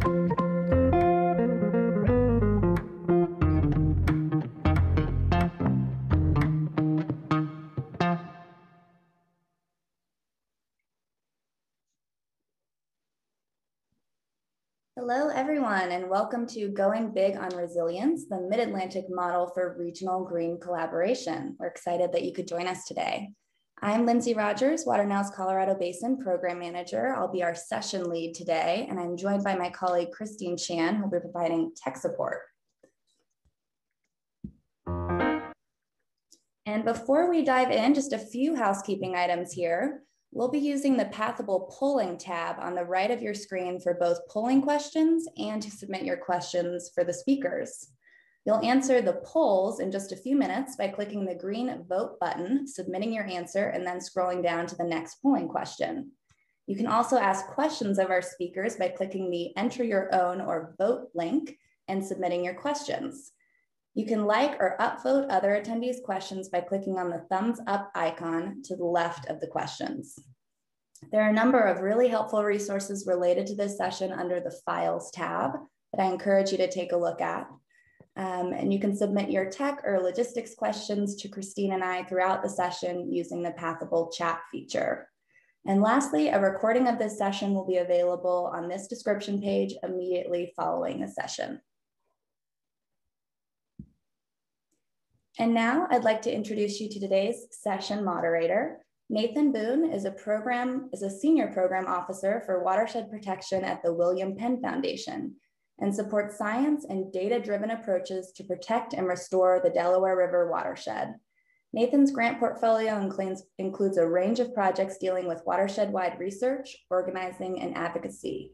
Hello, everyone, and welcome to Going Big on Resilience, the Mid-Atlantic model for regional green collaboration. We're excited that you could join us today. I'm Lindsay Rogers, Waternow's Colorado Basin Program Manager. I'll be our session lead today, and I'm joined by my colleague, Christine Chan, who will be providing tech support. And before we dive in, just a few housekeeping items here. We'll be using the Pathable Polling tab on the right of your screen for both polling questions and to submit your questions for the speakers. You'll answer the polls in just a few minutes by clicking the green vote button, submitting your answer, and then scrolling down to the next polling question. You can also ask questions of our speakers by clicking the enter your own or vote link and submitting your questions. You can like or upvote other attendees' questions by clicking on the thumbs up icon to the left of the questions. There are a number of really helpful resources related to this session under the Files tab that I encourage you to take a look at. And you can submit your tech or logistics questions to Christine and I throughout the session using the Pathable chat feature. And lastly, a recording of this session will be available on this description page immediately following the session. And now I'd like to introduce you to today's session moderator. Nathan Boon is a senior program officer for watershed protection at the William Penn Foundation and supports science and data-driven approaches to protect and restore the Delaware River watershed. Nathan's grant portfolio includes a range of projects dealing with watershed-wide research, organizing, and advocacy,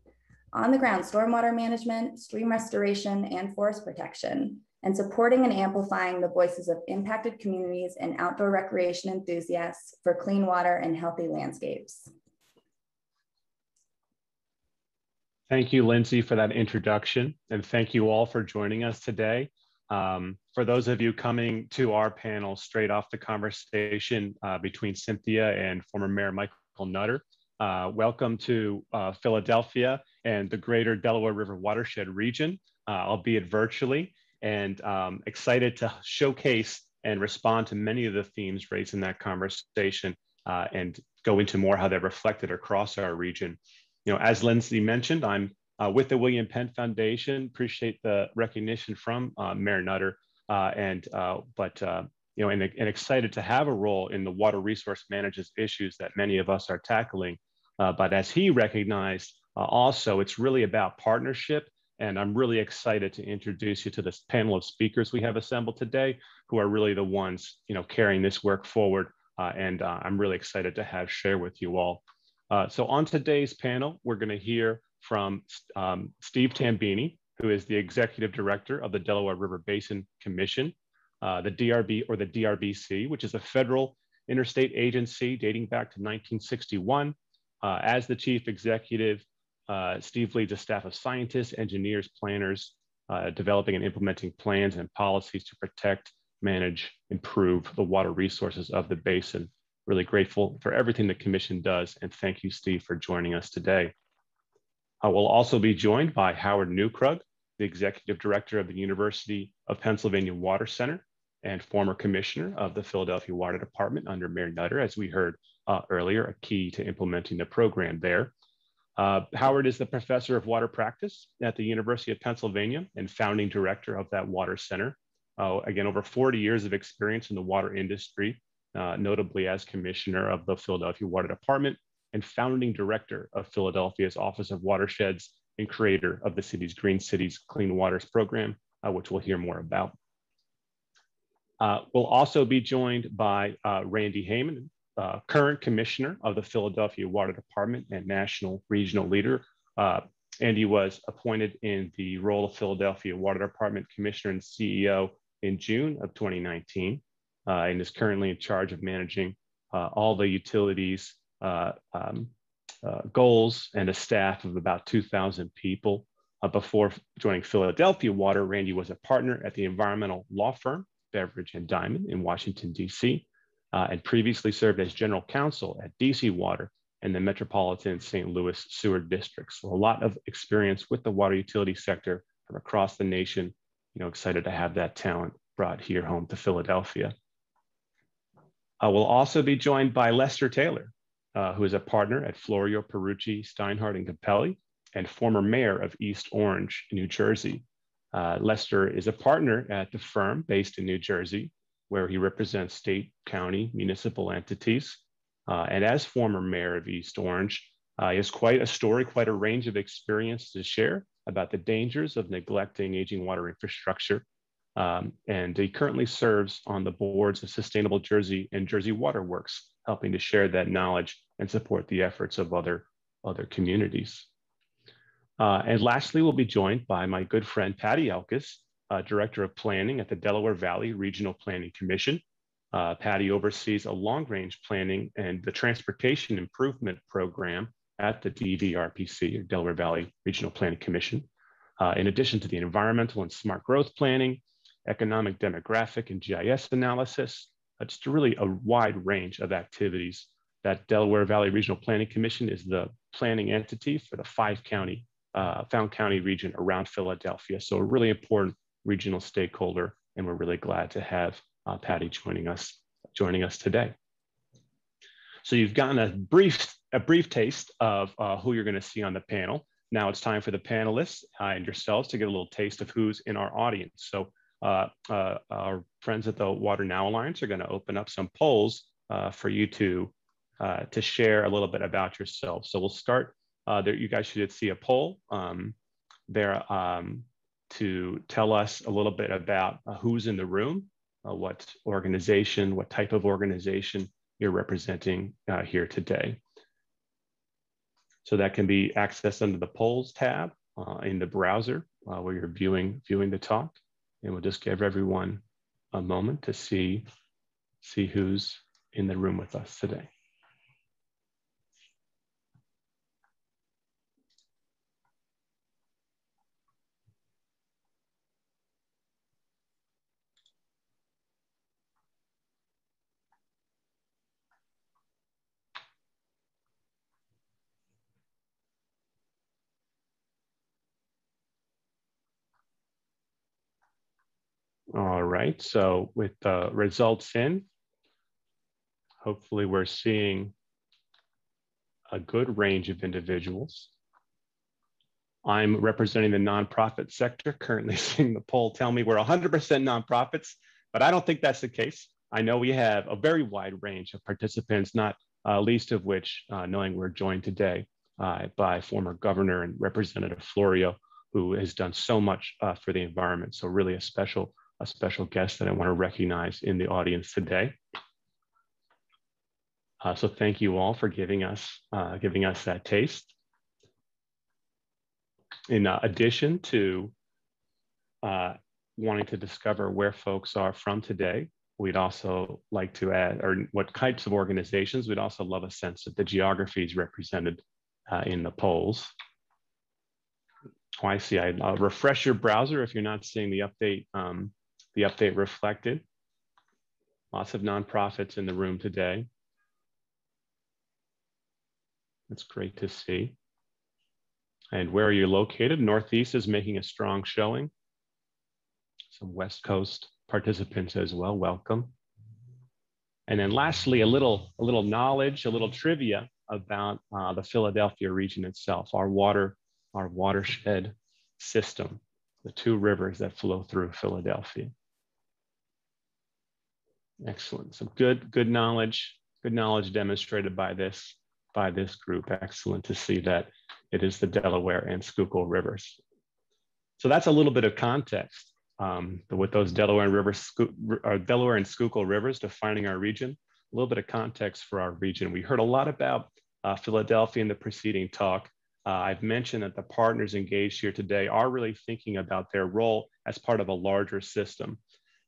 on-the-ground stormwater management, stream restoration, and forest protection, and supporting and amplifying the voices of impacted communities and outdoor recreation enthusiasts for clean water and healthy landscapes. Thank you, Lindsay, for that introduction, and thank you all for joining us today. For those of you coming to our panel straight off the conversation between Cynthia and former Mayor Michael Nutter, welcome to Philadelphia and the greater Delaware River watershed region, albeit virtually. And excited to showcase and respond to many of the themes raised in that conversation and go into more how they're reflected across our region. You know, as Lindsay mentioned, I'm with the William Penn Foundation. Appreciate the recognition from Mayor Nutter, and excited to have a role in the water resource management issues that many of us are tackling. But as he recognized, also it's really about partnership. And I'm really excited to introduce you to this panel of speakers we have assembled today, who are really the ones, carrying this work forward. And I'm really excited to share with you all. So on today's panel, we're going to hear from Steve Tambini, who is the Executive Director of the Delaware River Basin Commission, the DRB or the DRBC, which is a federal interstate agency dating back to 1961. As the Chief Executive, Steve leads a staff of scientists, engineers, planners, developing and implementing plans and policies to protect, manage, improve the water resources of the basin. Really grateful for everything the Commission does, and thank you, Steve, for joining us today. I will also be joined by Howard Newkrug, the Executive Director of the University of Pennsylvania Water Center and former Commissioner of the Philadelphia Water Department under Mayor Nutter, as we heard earlier, a key to implementing the program there. Howard is the Professor of Water Practice at the University of Pennsylvania and founding director of that water center. Again, over 40 years of experience in the water industry, notably as Commissioner of the Philadelphia Water Department and founding director of Philadelphia's Office of Watersheds and creator of the city's Green Cities Clean Waters program, which we'll hear more about. We'll also be joined by Randy Heyman, current Commissioner of the Philadelphia Water Department and National Regional Leader. Andy was appointed in the role of Philadelphia Water Department Commissioner and CEO in June of 2019, and is currently in charge of managing all the utilities goals and a staff of about 2,000 people. Before joining Philadelphia Water, Randy was a partner at the environmental law firm Beveridge and Diamond in Washington, D.C., and previously served as general counsel at DC Water and the metropolitan St. Louis sewer district. So a lot of experience with the water utility sector from across the nation. Excited to have that talent brought here home to Philadelphia. We'll also be joined by Lester Taylor, who is a partner at Florio, Perucci, Steinhardt, and Capelli, and former mayor of East Orange, New Jersey. Lester is a partner at the firm based in New Jersey, where he represents state, county, municipal entities. And as former mayor of East Orange, he has quite a story, quite a range of experience to share about the dangers of neglecting aging water infrastructure. And he currently serves on the boards of Sustainable Jersey and Jersey Water Works, helping to share that knowledge and support the efforts of other communities. And lastly, we'll be joined by my good friend, Patty Elkis, Director of Planning at the Delaware Valley Regional Planning Commission. Patty oversees a long-range planning and the transportation improvement program at the DVRPC, or Delaware Valley Regional Planning Commission. In addition to the environmental and smart growth planning, economic, demographic, and GIS analysis, just really a wide range of activities. That Delaware Valley Regional Planning Commission is the planning entity for the Fountain County region around Philadelphia. So a really important regional stakeholder, and we're really glad to have Patty joining us today. So you've gotten a brief taste of who you're going to see on the panel. Now it's time for the panelists and yourselves to get a little taste of who's in our audience. So our friends at the Water Now Alliance are going to open up some polls for you to share a little bit about yourselves. So we'll start there. You guys should see a poll there to tell us a little bit about who's in the room, what organization, what type of organization you're representing here today. So that can be accessed under the polls tab in the browser where you're viewing the talk. And we'll just give everyone a moment to see who's in the room with us today. All right, so with the results in, hopefully we're seeing a good range of individuals. I'm representing the nonprofit sector, currently seeing the poll tell me we're 100% nonprofits, but I don't think that's the case. I know we have a very wide range of participants, not least of which knowing we're joined today by former Governor and Representative Florio, who has done so much for the environment. So really a special guest that I want to recognize in the audience today. So thank you all for giving us that taste. In addition to wanting to discover where folks are from today, we'd also like to add, or what types of organizations, we'd also love a sense of the geographies represented in the polls. Oh, I see. I'll refresh your browser if you're not seeing the update reflected. Lots of nonprofits in the room today. That's great to see. And where are you located? Northeast is making a strong showing. Some West Coast participants as well, welcome. And then lastly, a little knowledge, a little trivia about the Philadelphia region itself, our watershed system, the two rivers that flow through Philadelphia. Excellent, some good knowledge demonstrated by this group. Excellent to see that it is the Delaware and Schuylkill rivers. So that's a little bit of context with those Delaware and Schuylkill rivers defining our region. A little bit of context for our region. We heard a lot about Philadelphia in the preceding talk. I've mentioned that the partners engaged here today are really thinking about their role as part of a larger system.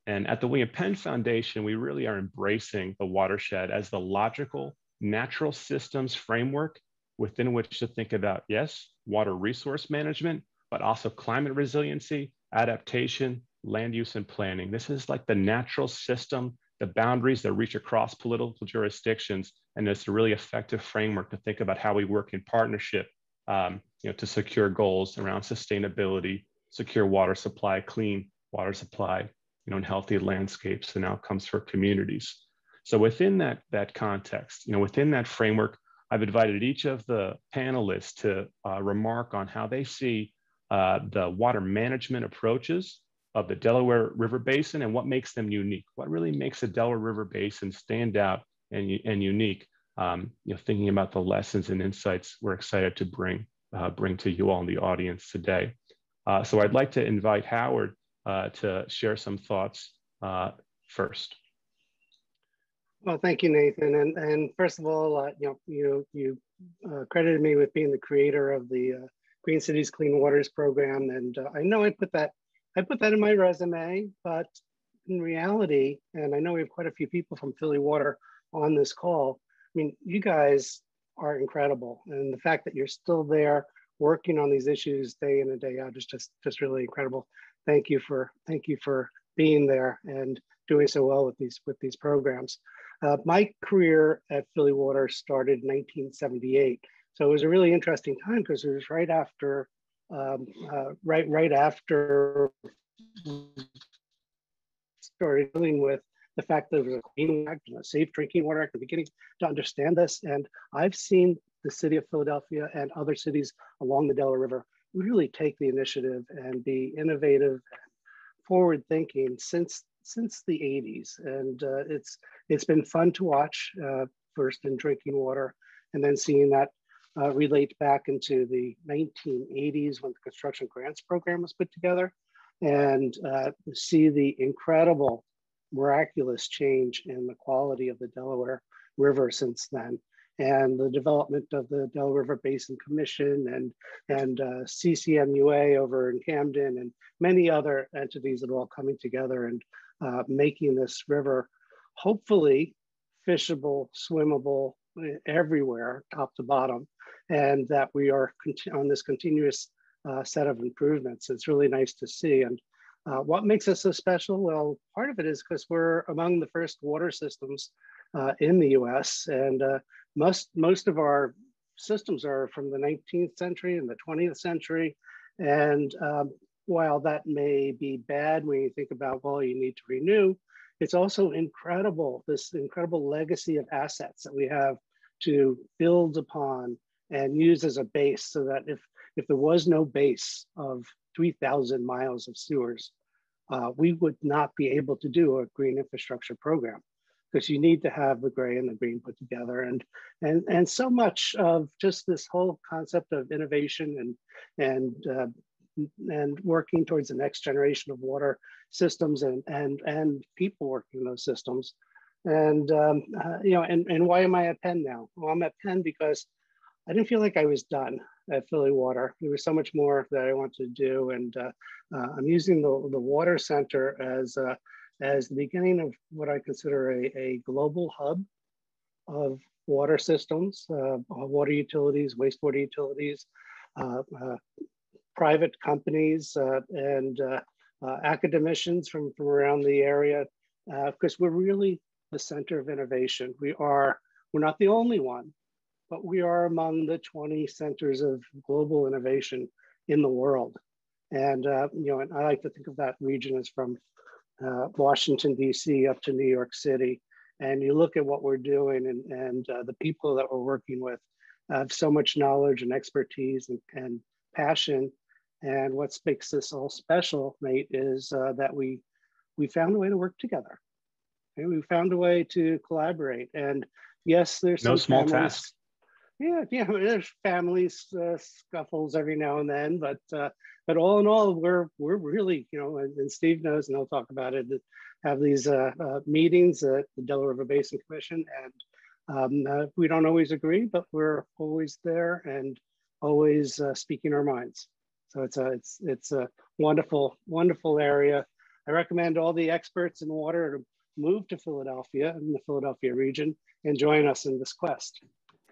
And at the William Penn Foundation, we really are embracing the watershed as the logical, natural systems framework within which to think about, yes, water resource management, but also climate resiliency, adaptation, land use, and planning. This is like the natural system the boundaries that reach across political jurisdictions, and it's a really effective framework to think about how we work in partnership, to secure goals around sustainability, secure water supply, clean water supply, and healthy landscapes and outcomes for communities. So within that context, within that framework, I've invited each of the panelists to remark on how they see the water management approaches of the Delaware River Basin and what makes them unique. What really makes the Delaware River Basin stand out and unique? Thinking about the lessons and insights we're excited to bring to you all in the audience today. So I'd like to invite Howard to share some thoughts first. Well, thank you, Nathan. And first of all, you credited me with being the creator of the Green Cities Clean Waters program, and I know I put that in my resume, but in reality, and I know we have quite a few people from Philly Water on this call. I mean, you guys are incredible, and the fact that you're still there working on these issues day in and day out is just really incredible. Thank you for being there and doing so well with these programs. My career at Philly Water started in 1978, so it was a really interesting time because it was right after started dealing with the fact that there was a Clean Act and a Safe Drinking Water Act, beginning to understand this. And I've seen the city of Philadelphia and other cities along the Delaware River really take the initiative and be innovative and forward thinking since the 80s. And it's been fun to watch, first in drinking water, and then seeing that relate back into the 1980s when the construction grants program was put together, and see the incredible, miraculous change in the quality of the Delaware River since then, and the development of the Delaware River Basin Commission and CCMUA over in Camden, and many other entities that are all coming together and making this river hopefully fishable, swimmable everywhere, top to bottom, and that we are on this continuous set of improvements. It's really nice to see. And what makes us so special? Well, part of it is because we're among the first water systems in the US, and most of our systems are from the 19th century and the 20th century. And while that may be bad when you think about, well, you need to renew, it's also incredible, this incredible legacy of assets that we have to build upon and use as a base, so that if there was no base of 3,000 miles of sewers, we would not be able to do a green infrastructure program, because you need to have the gray and the green put together. And so much of just this whole concept of innovation and working towards the next generation of water systems and people working in those systems. And why am I at Penn now? Well, I'm at Penn because I didn't feel like I was done at Philly Water. There was so much more that I wanted to do, and I'm using the Water Center as the beginning of what I consider a global hub of water systems, water utilities, wastewater utilities, private companies, and academicians from around the area, because we're really the center of innovation. We're not the only one, but we are among the 20 centers of global innovation in the world. And and I like to think of that region as from Washington, D.C. up to New York City. And you look at what we're doing, and the people that we're working with have so much knowledge and expertise and passion. And what makes this all special, Nate, is that we found a way to work together. And we found a way to collaborate. And yes, there's no small task. Yeah, there's families scuffles every now and then, but all in all, we're really, and Steve knows, and I'll talk about it, have these meetings at the Delaware River Basin Commission, and we don't always agree, but we're always there and always speaking our minds. So it's a wonderful, wonderful area. I recommend all the experts in water to move to Philadelphia and the Philadelphia region and join us in this quest.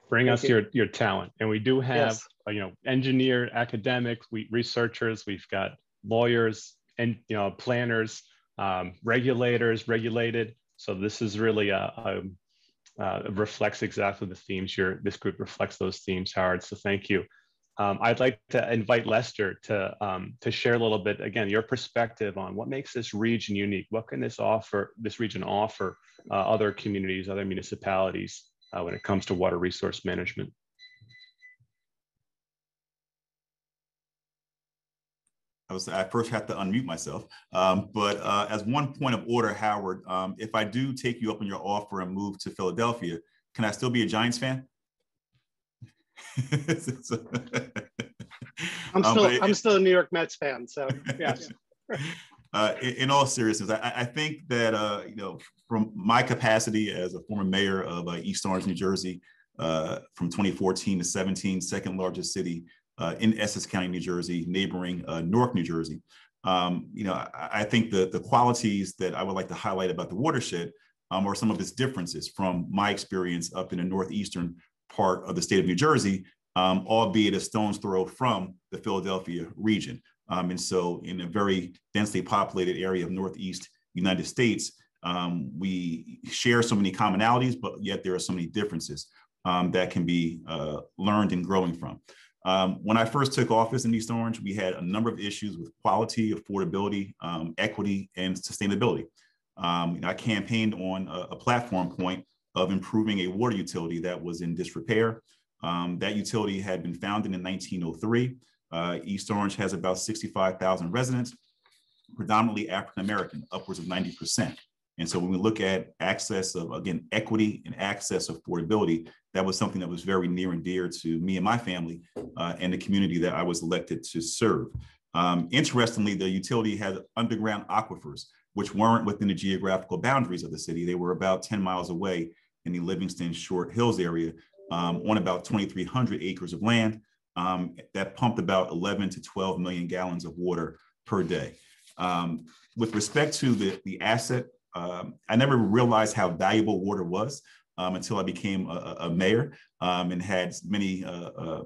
Bring us your talent. And we do have, yes, engineer, academics, researchers, we've got lawyers, and planners, regulators, regulated. So this is really reflects exactly the themes this group reflects those themes, Howard. So thank you. I'd like to invite Lester to share a little bit, again, your perspective on what makes this region unique. What can this region offer other communities, other municipalities when it comes to water resource management? I first have to unmute myself, but as one point of order, Howard, if I do take you up on your offer and move to Philadelphia, can I still be a Giants fan? I'm still a New York Mets fan, so yes. In all seriousness, I think that from my capacity as a former mayor of East Orange, New Jersey, from 2014 to 17, second largest city in Essex County, New Jersey, neighboring Newark, New Jersey. I think the qualities that I would like to highlight about the watershed are some of its differences from my experience up in the northeastern part of the state of New Jersey, albeit a stone's throw from the Philadelphia region. And so in a very densely populated area of Northeast United States, we share so many commonalities, but yet there are so many differences that can be learned and growing from. When I first took office in East Orange, we had a number of issues with quality, affordability, equity, and sustainability. I campaigned on a platform point of improving a water utility that was in disrepair. That utility had been founded in 1903. East Orange has about 65,000 residents, predominantly African-American, upwards of 90%. And so when we look at access of, again, equity and access affordability, that was something that was very near and dear to me and my family and the community that I was elected to serve. Interestingly, the utility had underground aquifers, which weren't within the geographical boundaries of the city. They were about 10 miles away in the Livingston Short Hills area on about 2,300 acres of land that pumped about 11 to 12 million gallons of water per day. With respect to the asset, I never realized how valuable water was until I became a mayor and had many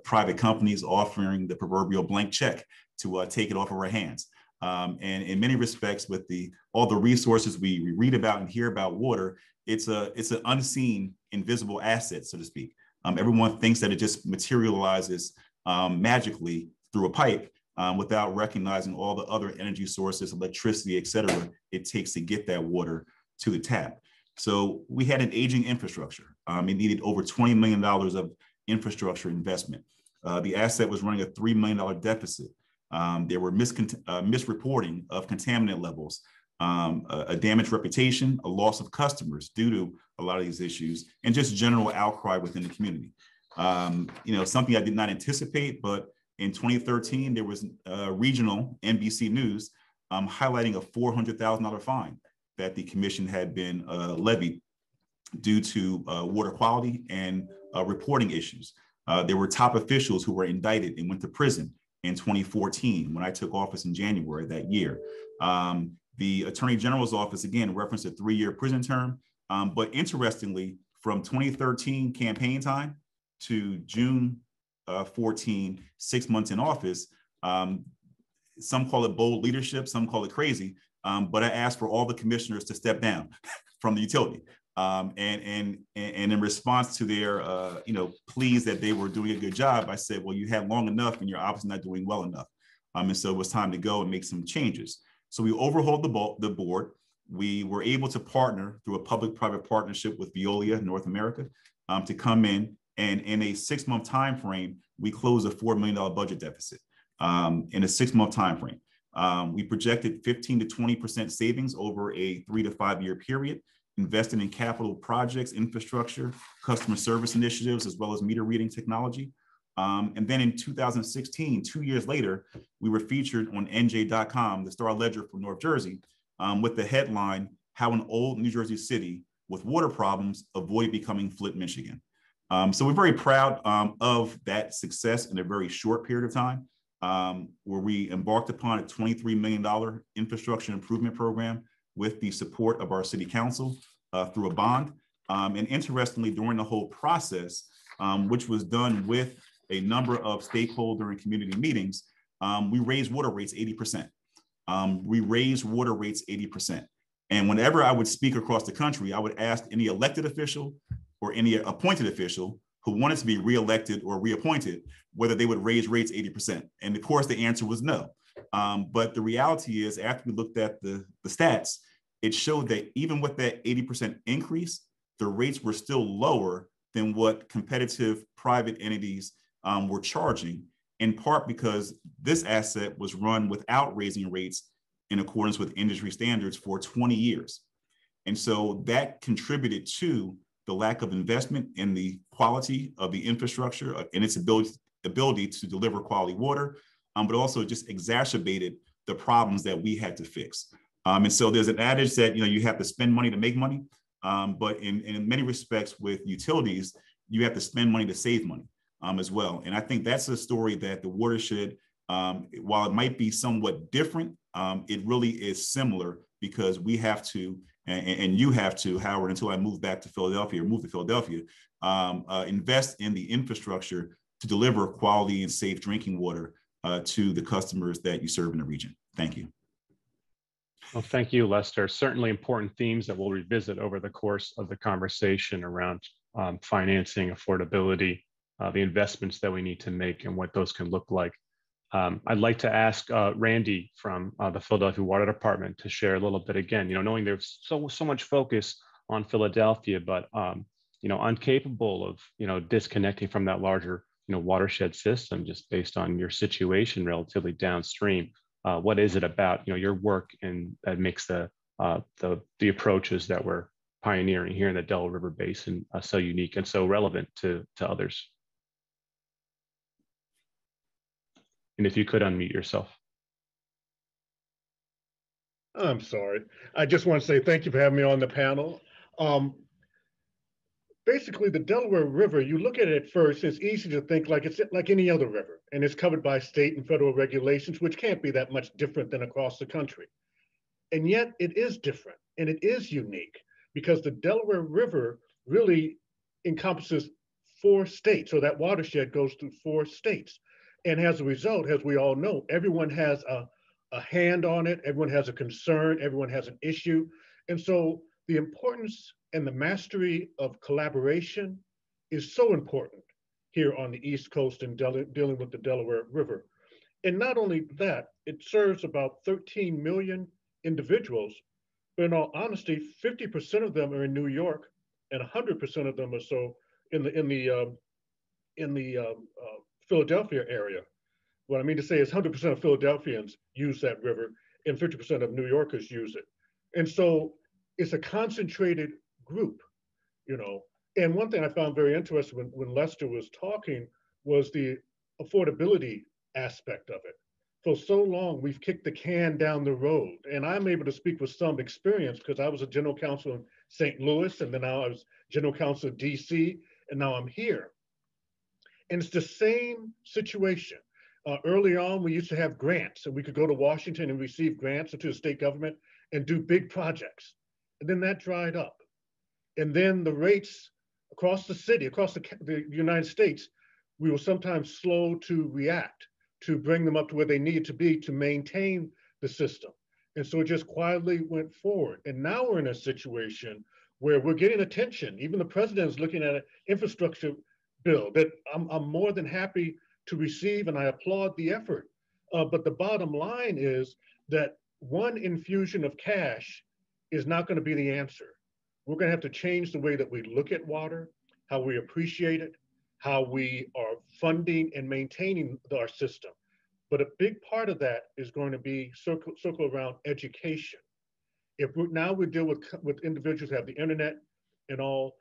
private companies offering the proverbial blank check to take it off of our hands. And in many respects, with all the resources we read about and hear about water, it's an unseen, invisible asset, so to speak. Everyone thinks that it just materializes magically through a pipe without recognizing all the other energy sources, electricity, et cetera, it takes to get that water to the tap. So we had an aging infrastructure. It needed over $20 million of infrastructure investment. The asset was running a $3 million deficit. There were misreporting of contaminant levels, a damaged reputation, a loss of customers due to a lot of these issues, and just general outcry within the community. Something I did not anticipate, but in 2013, there was regional NBC News highlighting a $400,000 fine that the commission had been levied due to water quality and reporting issues. There were top officials who were indicted and went to prison in 2014 when I took office in January that year. The Attorney General's office, again, referenced a 3-year prison term. But interestingly, from 2013 campaign time to June 14, 6 months in office, some call it bold leadership, some call it crazy. But I asked for all the commissioners to step down from the utility. And in response to their pleas that they were doing a good job, I said, well, you had long enough and you're obviously not doing well enough. And so it was time to go and make some changes. So we overhauled the board. We were able to partner through a public-private partnership with Veolia North America to come in, and in a 6-month time frame, we closed a $4 million budget deficit in a 6-month time frame. We projected 15 to 20% savings over a 3 to 5 year period, invested in capital projects, infrastructure, customer service initiatives, as well as meter reading technology. And then in 2016, 2 years later, we were featured on NJ.com, the Star Ledger for North Jersey, with the headline, "How an Old New Jersey City with Water Problems Avoided Becoming Flint, Michigan." So we're very proud of that success in a very short period of time, where we embarked upon a $23 million infrastructure improvement program with the support of our city council through a bond. And interestingly, during the whole process, which was done with a number of stakeholder and community meetings, we raised water rates 80%. We raised water rates 80%. And whenever I would speak across the country, I would ask any elected official or any appointed official who wanted to be reelected or reappointed, whether they would raise rates 80%. And of course, the answer was no. But the reality is, after we looked at the stats, it showed that even with that 80% increase, the rates were still lower than what competitive private entities were charging, in part because this asset was run without raising rates in accordance with industry standards for 20 years. And so that contributed to the lack of investment in the quality of the infrastructure and its ability to deliver quality water, but also just exacerbated the problems that we had to fix. And so there's an adage that you have to spend money to make money, but in many respects with utilities, you have to spend money to save money as well. And I think that's a story that the watershed, while it might be somewhat different, it really is similar, because we have to, and you have to, Howard, until I move to Philadelphia, invest in the infrastructure to deliver quality and safe drinking water to the customers that you serve in the region. Thank you. Well, thank you, Lester. Certainly important themes that we'll revisit over the course of the conversation around financing, affordability, the investments that we need to make and what those can look like. I'd like to ask Randy from the Philadelphia Water Department to share a little bit again, knowing there's so much focus on Philadelphia, but incapable of, disconnecting from that larger, watershed system just based on your situation relatively downstream. What is it about, your work and that makes the approaches that we're pioneering here in the Delaware River Basin so unique and so relevant to others? And if you could unmute yourself. I'm sorry. I just want to say thank you for having me on the panel. Basically, the Delaware River, you look at it at first, it's easy to think like it's like any other river, and it's covered by state and federal regulations, which can't be that much different than across the country. And yet it is different, and it is unique, because the Delaware River really encompasses 4 states, so that watershed goes through 4 states. And as a result, as we all know, everyone has a hand on it, everyone has a concern, everyone has an issue. And so the importance and the mastery of collaboration is so important here on the East Coast and dealing with the Delaware River. And not only that, it serves about 13 million individuals, but in all honesty, 50% of them are in New York, and 100% of them are so in the Philadelphia area. What I mean to say is 100% of Philadelphians use that river, and 50% of New Yorkers use it. And so it's a concentrated group, And one thing I found very interesting when Lester was talking was the affordability aspect of it. For so long, we've kicked the can down the road. And I'm able to speak with some experience because I was a general counsel in St. Louis, and then now I was general counsel in DC, and now I'm here. And it's the same situation. Early on, we used to have grants, and we could go to Washington and receive grants into the state government and do big projects. And then that dried up. And then the rates across the city, across the United States, we were sometimes slow to react, to bring them up to where they needed to be to maintain the system. And so it just quietly went forward. And now we're in a situation where we're getting attention. Even the president is looking at an infrastructure bill that I'm more than happy to receive, and I applaud the effort. But the bottom line is that one infusion of cash is not going to be the answer. We're going to have to change the way that we look at water, how we appreciate it, how we are funding and maintaining our system. But a big part of that is going to be circle around education. Now we deal with individuals who have the internet and all,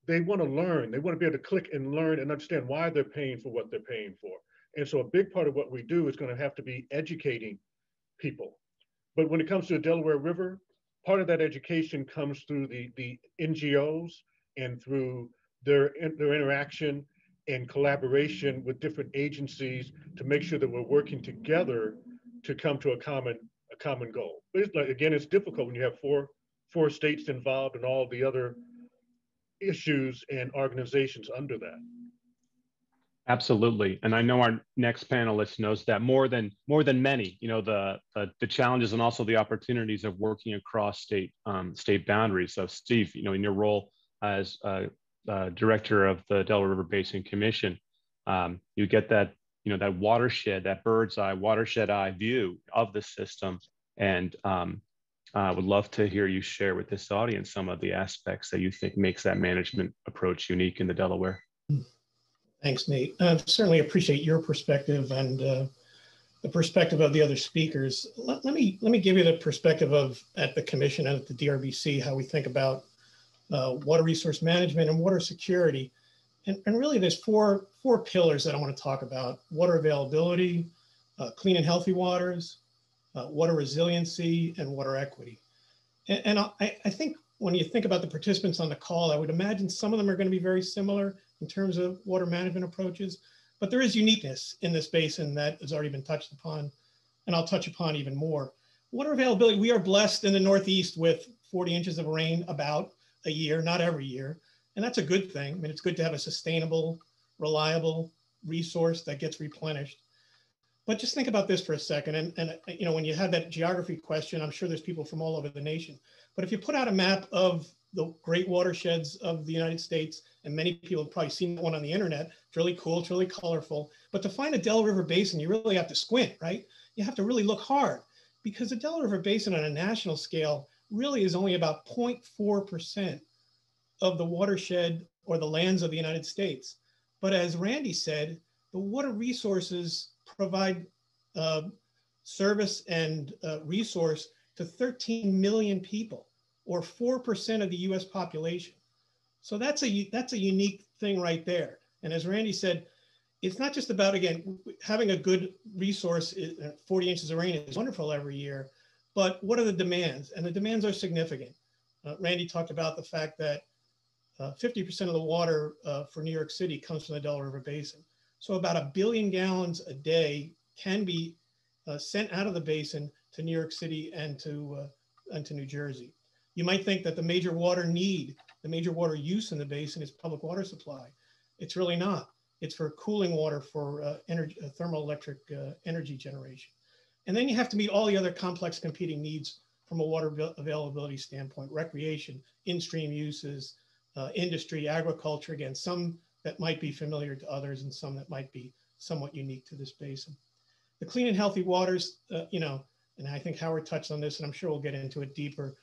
they want to learn. They want to be able to click and learn and understand why they're paying for what they're paying for. And so a big part of what we do is going to have to be educating people. But when it comes to the Delaware River, part of that education comes through the NGOs and through their interaction and collaboration with different agencies to make sure that we're working together to come to a common goal. But again, it's difficult when you have four states involved and all the other issues and organizations under that. Absolutely, and I know our next panelist knows that more than many. You know, the challenges and also the opportunities of working across state boundaries. So, Steve, you know, in your role as director of the Delaware River Basin Commission, you get that, you know, that watershed, that bird's eye, watershed eye view of the system, and I would love to hear you share with this audience some of the aspects that you think makes that management approach unique in the Delaware. Thanks, Nate. Certainly appreciate your perspective and the perspective of the other speakers. Let me give you the perspective of at the Commission and at the DRBC, how we think about water resource management and water security. And really there's four pillars that I want to talk about: water availability, clean and healthy waters, water resiliency, and water equity. And I think when you think about the participants on the call, I would imagine some of them are going to be very similar in terms of water management approaches, but there is uniqueness in this basin that has already been touched upon, and I'll touch upon even more. Water availability, we are blessed in the Northeast with 40 inches of rain about a year, not every year, and that's a good thing. I mean, it's good to have a sustainable, reliable resource that gets replenished. But just think about this for a second, and you know, when you had that geography question, I'm sure there's people from all over the nation, but if you put out a map of the great watersheds of the United States, and many people have probably seen one on the internet. It's really cool, it's really colorful. But to find a Delaware River Basin, you really have to squint, right? You have to really look hard, because the Delaware River Basin on a national scale really is only about 0.4% of the watershed or the lands of the United States. But as Randy said, the water resources provide service and resource to 13 million people, or 4% of the US population. So that's a unique thing right there. And as Randy said, it's not just about, again, having a good resource. 40 inches of rain is wonderful every year, but what are the demands? And the demands are significant. Randy talked about the fact that 50% of the water for New York City comes from the Delaware River Basin. So about 1 billion gallons a day can be sent out of the basin to New York City and to New Jersey. You might think that the major water use in the basin is public water supply. It's really not. It's for cooling water for thermoelectric energy generation. And then you have to meet all the other complex competing needs from a water availability standpoint: recreation, in-stream uses, industry, agriculture, again, some that might be familiar to others and some that might be somewhat unique to this basin. The clean and healthy waters, you know, and I think Howard touched on this, and I'm sure we'll get into it deeper.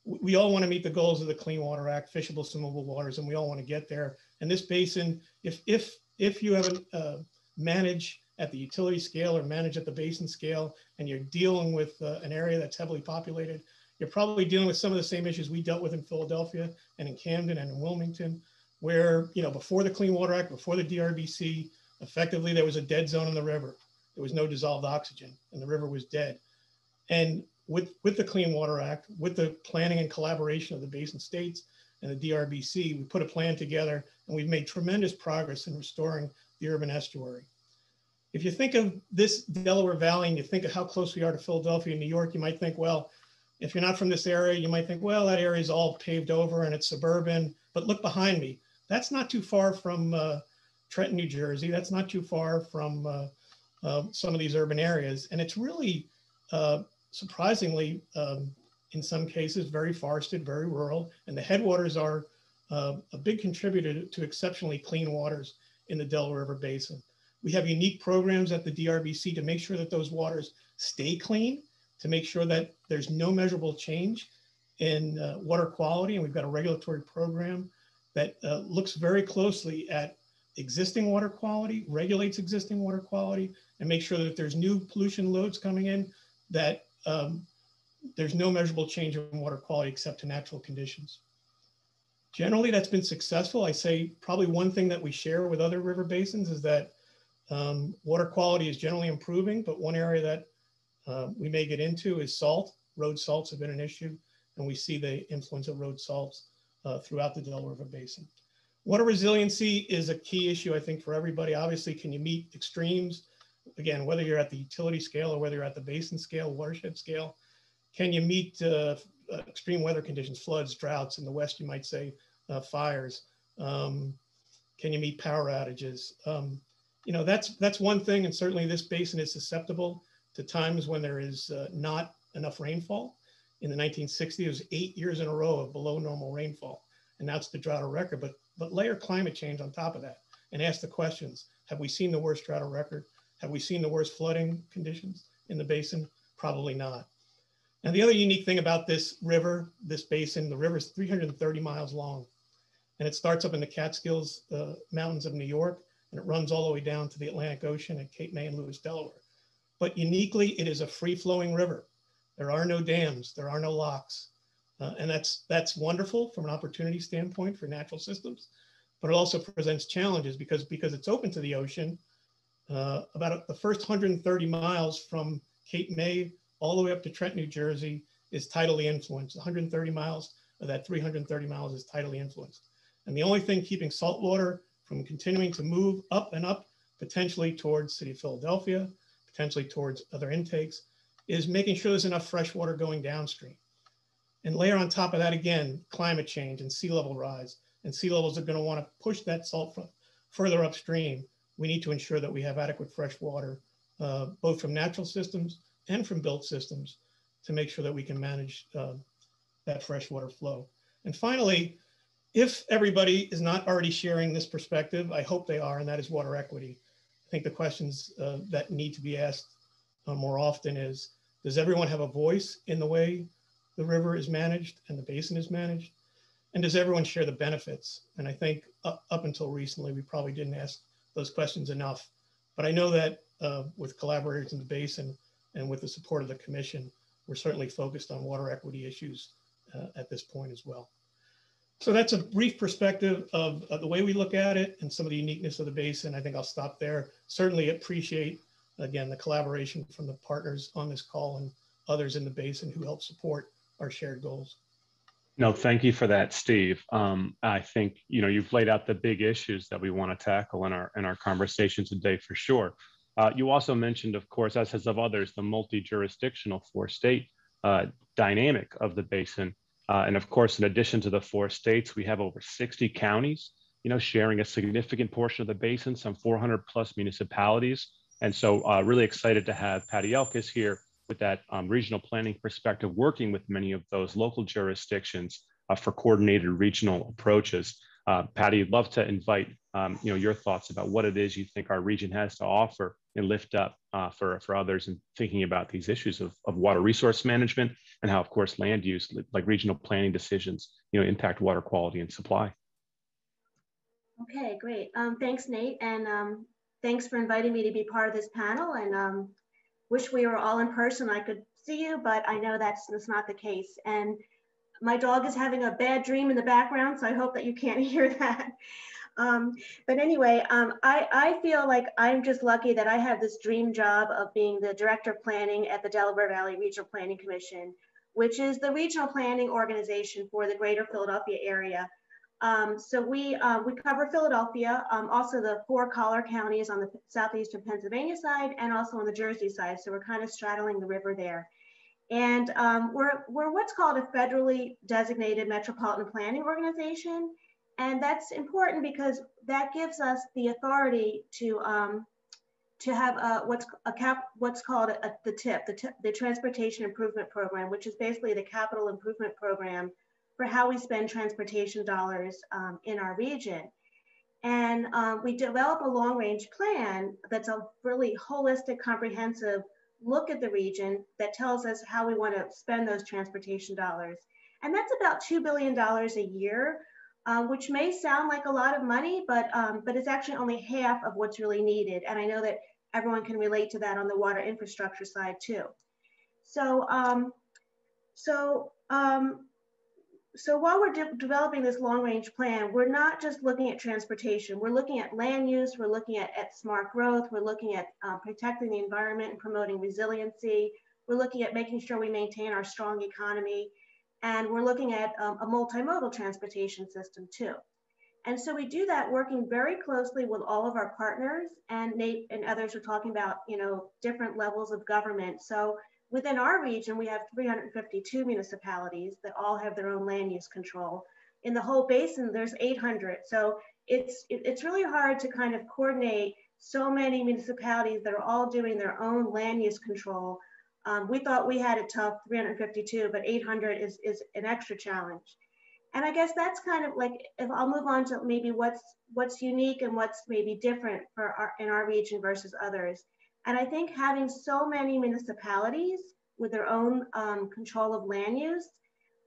We all want to meet the goals of the Clean Water Act, fishable, swimmable waters, and we all want to get there. And this basin, if you haven't manage at the utility scale or manage at the basin scale, and you're dealing with an area that's heavily populated, you're probably dealing with some of the same issues we dealt with in Philadelphia and in Camden and in Wilmington, where, you know, before the Clean Water Act, before the DRBC, effectively there was a dead zone in the river. There was no dissolved oxygen and the river was dead. And with the Clean Water Act, with the planning and collaboration of the basin states and the DRBC, we put a plan together and we've made tremendous progress in restoring the urban estuary. If you think of this Delaware Valley and you think of how close we are to Philadelphia and New York, you might think, well, if you're not from this area, you might think, well, that area is all paved over and it's suburban, but look behind me. That's not too far from Trenton, New Jersey. That's not too far from some of these urban areas. And it's really, surprisingly, in some cases, very forested, very rural. And the headwaters are a big contributor to exceptionally clean waters in the Delaware River Basin. We have unique programs at the DRBC to make sure that those waters stay clean, to make sure that there's no measurable change in water quality. And we've got a regulatory program that looks very closely at existing water quality, regulates existing water quality, and make sure that if there's new pollution loads coming in, that there's no measurable change in water quality except to natural conditions. Generally, that's been successful. I say probably one thing that we share with other river basins is that water quality is generally improving, but one area that we may get into is salt. Road salts have been an issue, and we see the influence of road salts throughout the Delaware River Basin. Water resiliency is a key issue, I think, for everybody. Obviously, can you meet extremes? Again, whether you're at the utility scale or whether you're at the basin scale, watershed scale, can you meet extreme weather conditions, floods, droughts? In the West, you might say fires. Can you meet power outages? you know, that's one thing. And certainly this basin is susceptible to times when there is not enough rainfall. In the 1960s, it was 8 years in a row of below normal rainfall. And that's the drought of record. But layer climate change on top of that and ask the questions. Have we seen the worst drought of record? Have we seen the worst flooding conditions in the basin? Probably not. And the other unique thing about this river, this basin, the river is 330 miles long. And it starts up in the Catskills Mountains of New York, and it runs all the way down to the Atlantic Ocean at Cape May and Lewis, Delaware. But uniquely, it is a free-flowing river. There are no dams, there are no locks. And that's wonderful from an opportunity standpoint for natural systems, but it also presents challenges because it's open to the ocean. About the first 130 miles from Cape May all the way up to Trenton, New Jersey is tidally influenced. 130 miles of that 330 miles is tidally influenced. And the only thing keeping saltwater from continuing to move up and up, potentially towards the city of Philadelphia, potentially towards other intakes, is making sure there's enough fresh water going downstream. And layer on top of that, again, climate change and sea level rise. And sea levels are going to want to push that salt further upstream. We need to ensure that we have adequate fresh water, both from natural systems and from built systems, to make sure that we can manage that freshwater flow. And finally, if everybody is not already sharing this perspective, I hope they are, and that is water equity. I think the questions that need to be asked more often is, does everyone have a voice in the way the river is managed and the basin is managed? And does everyone share the benefits? And I think up until recently, we probably didn't ask those questions enough. But I know that with collaborators in the basin and with the support of the commission, we're certainly focused on water equity issues at this point as well. So that's a brief perspective of the way we look at it and some of the uniqueness of the basin. I think I'll stop there. Certainly appreciate, again, the collaboration from the partners on this call and others in the basin who help support our shared goals. No, thank you for that, Steve. I think you've laid out the big issues that we want to tackle in our conversation today for sure. You also mentioned, of course, as has of others, the multi-jurisdictional four-state dynamic of the basin. And of course, in addition to the 4 states, we have over 60 counties, sharing a significant portion of the basin, some 400 plus municipalities. And so really excited to have Patty Elkis here with that regional planning perspective, working with many of those local jurisdictions for coordinated regional approaches. Patty, I'd love to invite your thoughts about what it is you think our region has to offer and lift up for others in thinking about these issues of water resource management and how, of course, land use, like regional planning decisions, impact water quality and supply. Okay, great. Thanks, Nate. And thanks for inviting me to be part of this panel. And wish we were all in person. I could see you, but I know that's not the case. And my dog is having a bad dream in the background, so I hope that you can't hear that. But anyway, I feel like I'm just lucky that I have this dream job of being the Director of Planning at the Delaware Valley Regional Planning Commission, which is the regional planning organization for the greater Philadelphia area. So we cover Philadelphia, also the 4 collar counties on the southeastern Pennsylvania side and also on the Jersey side. So we're kind of straddling the river there. And we're what's called a federally designated metropolitan planning organization. And that's important because that gives us the authority to have what's called the TIP, the Transportation Improvement Program, which is basically the capital improvement program for how we spend transportation dollars in our region. And we develop a long-range plan that's a really holistic, comprehensive look at the region that tells us how we want to spend those transportation dollars. And that's about $2 billion a year, which may sound like a lot of money, but it's actually only half of what's really needed. And I know that everyone can relate to that on the water infrastructure side too. So while we're developing this long-range plan, we're not just looking at transportation. We're looking at land use. We're looking at smart growth. We're looking at protecting the environment and promoting resiliency. We're looking at making sure we maintain our strong economy. And we're looking at a multimodal transportation system too. And so we do that working very closely with all of our partners. And Nate and others are talking about, different levels of government. So within our region, we have 352 municipalities that all have their own land use control. In the whole basin, there's 800. So it's really hard to kind of coordinate so many municipalities that are all doing their own land use control. We thought we had it tough, 352, but 800 is an extra challenge. And I guess that's kind of like, if I'll move on to maybe what's unique and what's maybe different in our region versus others. And I think having so many municipalities with their own control of land use,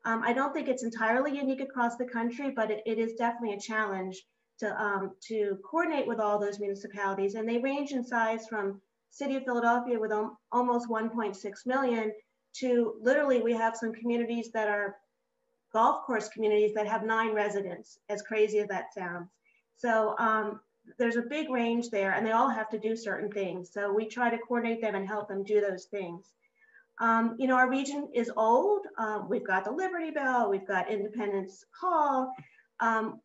I don't think it's entirely unique across the country, but it is definitely a challenge to coordinate with all those municipalities. And they range in size from City of Philadelphia with almost 1.6 million to literally, we have some communities that are golf course communities that have 9 residents, as crazy as that sounds. So there's a big range there, and they all have to do certain things. So we try to coordinate them and help them do those things. You know, our region is old. We've got the Liberty Bell, we've got Independence Hall.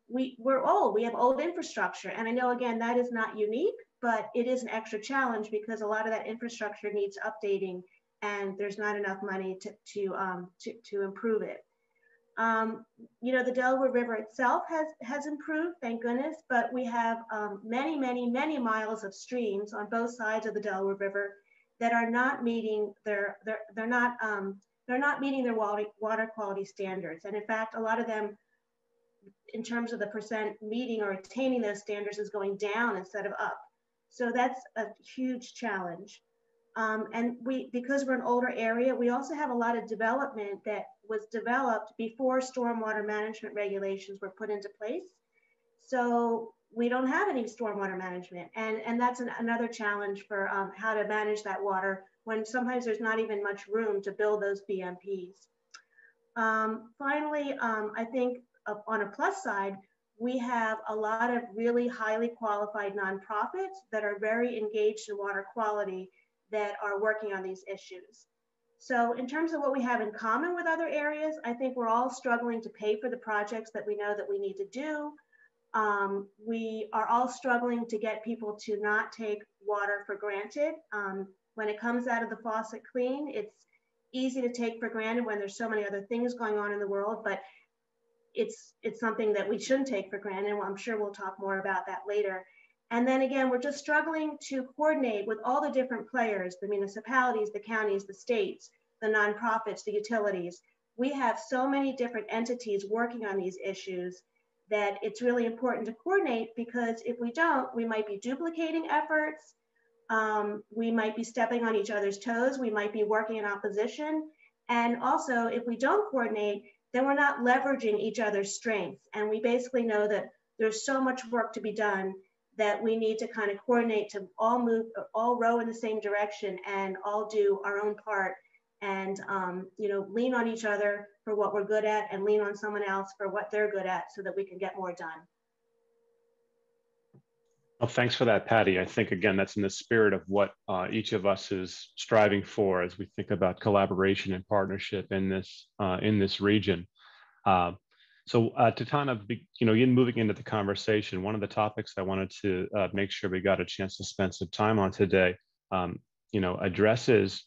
We're old, we have old infrastructure. And I know, again, that is not unique, but it is an extra challenge because a lot of that infrastructure needs updating and there's not enough money to improve it. You know, the Delaware River itself has improved, thank goodness, but we have many, many, many miles of streams on both sides of the Delaware River that are not meeting they're not meeting their water quality standards. And in fact, a lot of them, in terms of the percent meeting or attaining those standards, is going down instead of up. So that's a huge challenge. And because we're an older area, we also have a lot of development that was developed before stormwater management regulations were put into place. So we don't have any stormwater management. And that's another challenge for how to manage that water when sometimes there's not even much room to build those BMPs. Finally, I think on a plus side, we have a lot of really highly qualified nonprofits that are very engaged in water quality that are working on these issues. So in terms of what we have in common with other areas, I think we're all struggling to pay for the projects that we know that we need to do. We are all struggling to get people to not take water for granted. When it comes out of the faucet clean, it's easy to take for granted when there's so many other things going on in the world, but it's something that we shouldn't take for granted. And I'm sure we'll talk more about that later. And then again, we're just struggling to coordinate with all the different players, the municipalities, the counties, the states, the nonprofits, the utilities. We have so many different entities working on these issues that it's really important to coordinate, because if we don't, we might be duplicating efforts. We might be stepping on each other's toes. We might be working in opposition. And also, if we don't coordinate, then we're not leveraging each other's strengths. And we basically know that there's so much work to be done that we need to kind of coordinate to all row in the same direction and all do our own part, and you know, lean on each other for what we're good at and lean on someone else for what they're good at so that we can get more done. Well, thanks for that, Patty. I think, again, that's in the spirit of what each of us is striving for as we think about collaboration and partnership in this region. So to kind of be, you know, moving into the conversation, one of the topics I wanted to make sure we got a chance to spend some time on today, you know, addresses,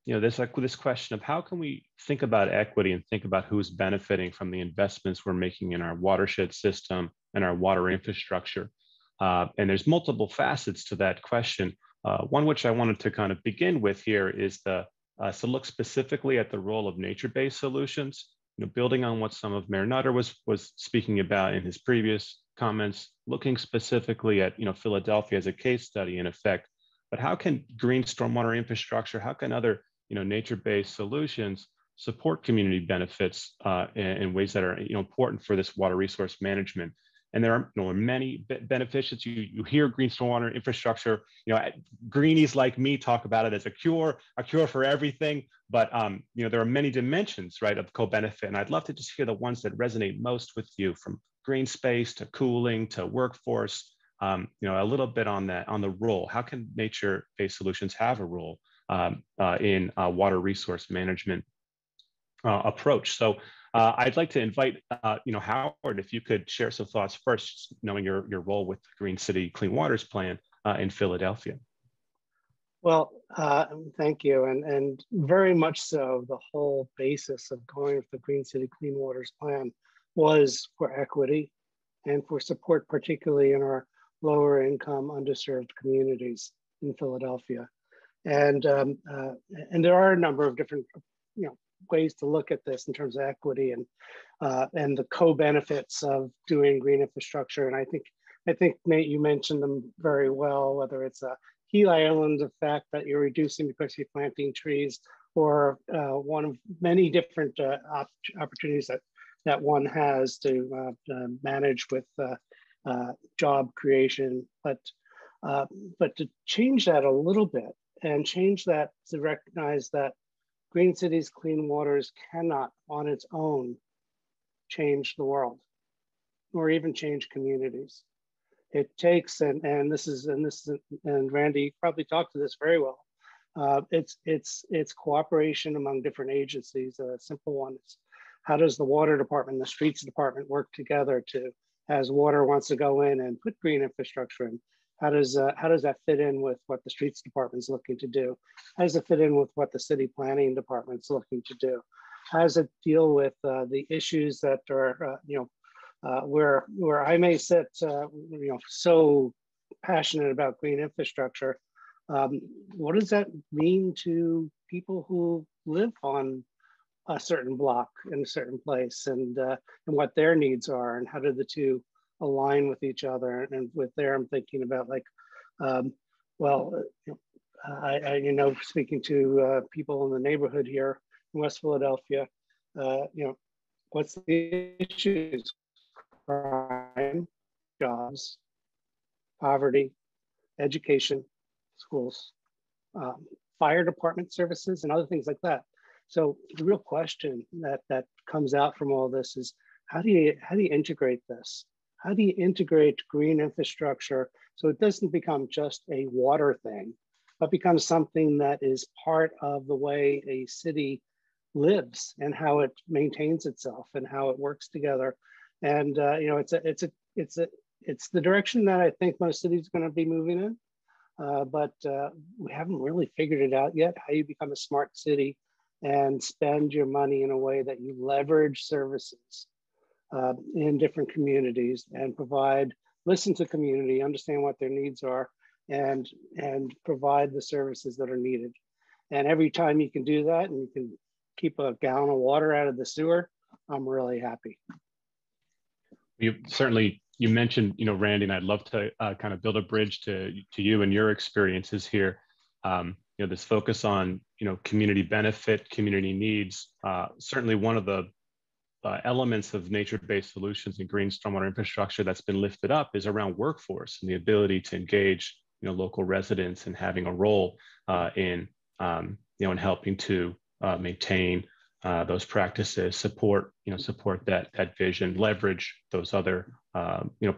you know, this question of how can we think about equity and think about who's benefiting from the investments we're making in our watershed system and our water infrastructure. And there's multiple facets to that question. One which I wanted to kind of begin with here is to look specifically at the role of nature-based solutions. You know, building on what some of Mayor Nutter was speaking about in his previous comments, looking specifically at, you know, Philadelphia as a case study in effect, but how can green stormwater infrastructure, how can other, you know, nature-based solutions support community benefits in ways that are, you know, important for this water resource management? And there are, you know, many beneficiaries. You hear green stormwater infrastructure, you know, greenies like me talk about it as a cure for everything. But, you know, there are many dimensions, right, of co-benefit. And I'd love to just hear the ones that resonate most with you, from green space to cooling to workforce, you know, a little bit on the role. How can nature-based solutions have a role in water resource management approach? So I'd like to invite, you know, Howard, if you could share some thoughts first, knowing your role with the Green City Clean Waters Plan in Philadelphia. Well, thank you. And very much so, the whole basis of going with the Green City Clean Waters Plan was for equity and for support, particularly in our lower income, underserved communities in Philadelphia. And there are a number of different, ways to look at this in terms of equity and the co-benefits of doing green infrastructure. And I think Nate, you mentioned them very well, whether it's a heat island effect that you're reducing because you're planting trees, or one of many different opportunities that one has to manage with job creation. But to change that a little bit and change that to recognize that green cities, clean waters cannot on its own change the world or even change communities. It takes, and Randy probably talked to this very well. It's cooperation among different agencies. A simple one is, how does the water department, the streets department work together to, as water wants to go in and put green infrastructure in? How does that fit in with what the streets department is looking to do? How does it fit in with what the city planning department is looking to do? How does it deal with the issues that are, where I may sit, so passionate about green infrastructure? What does that mean to people who live on a certain block in a certain place, and what their needs are, and how do the two align with each other? And with there, I'm thinking about like, speaking to people in the neighborhood here in West Philadelphia, what's the issues? Crime, jobs, poverty, education, schools, fire department services, and other things like that. So the real question that comes out from all this is, how do you integrate this? How do you integrate green infrastructure so it doesn't become just a water thing, but becomes something that is part of the way a city lives and how it maintains itself and how it works together? And it's the direction that I think most cities are going to be moving in, but we haven't really figured it out yet. How you become a smart city and spend your money in a way that you leverage services in different communities and listen to community, understand what their needs are, and provide the services that are needed. And every time you can do that and you can keep a gallon of water out of the sewer, I'm really happy. You mentioned, Randy, and I'd love to kind of build a bridge to you and your experiences here. This focus on, community benefit, community needs. Certainly one of the elements of nature-based solutions in green stormwater infrastructure that's been lifted up is around workforce and the ability to engage, local residents and having a role in helping to maintain those practices, support that vision, leverage those other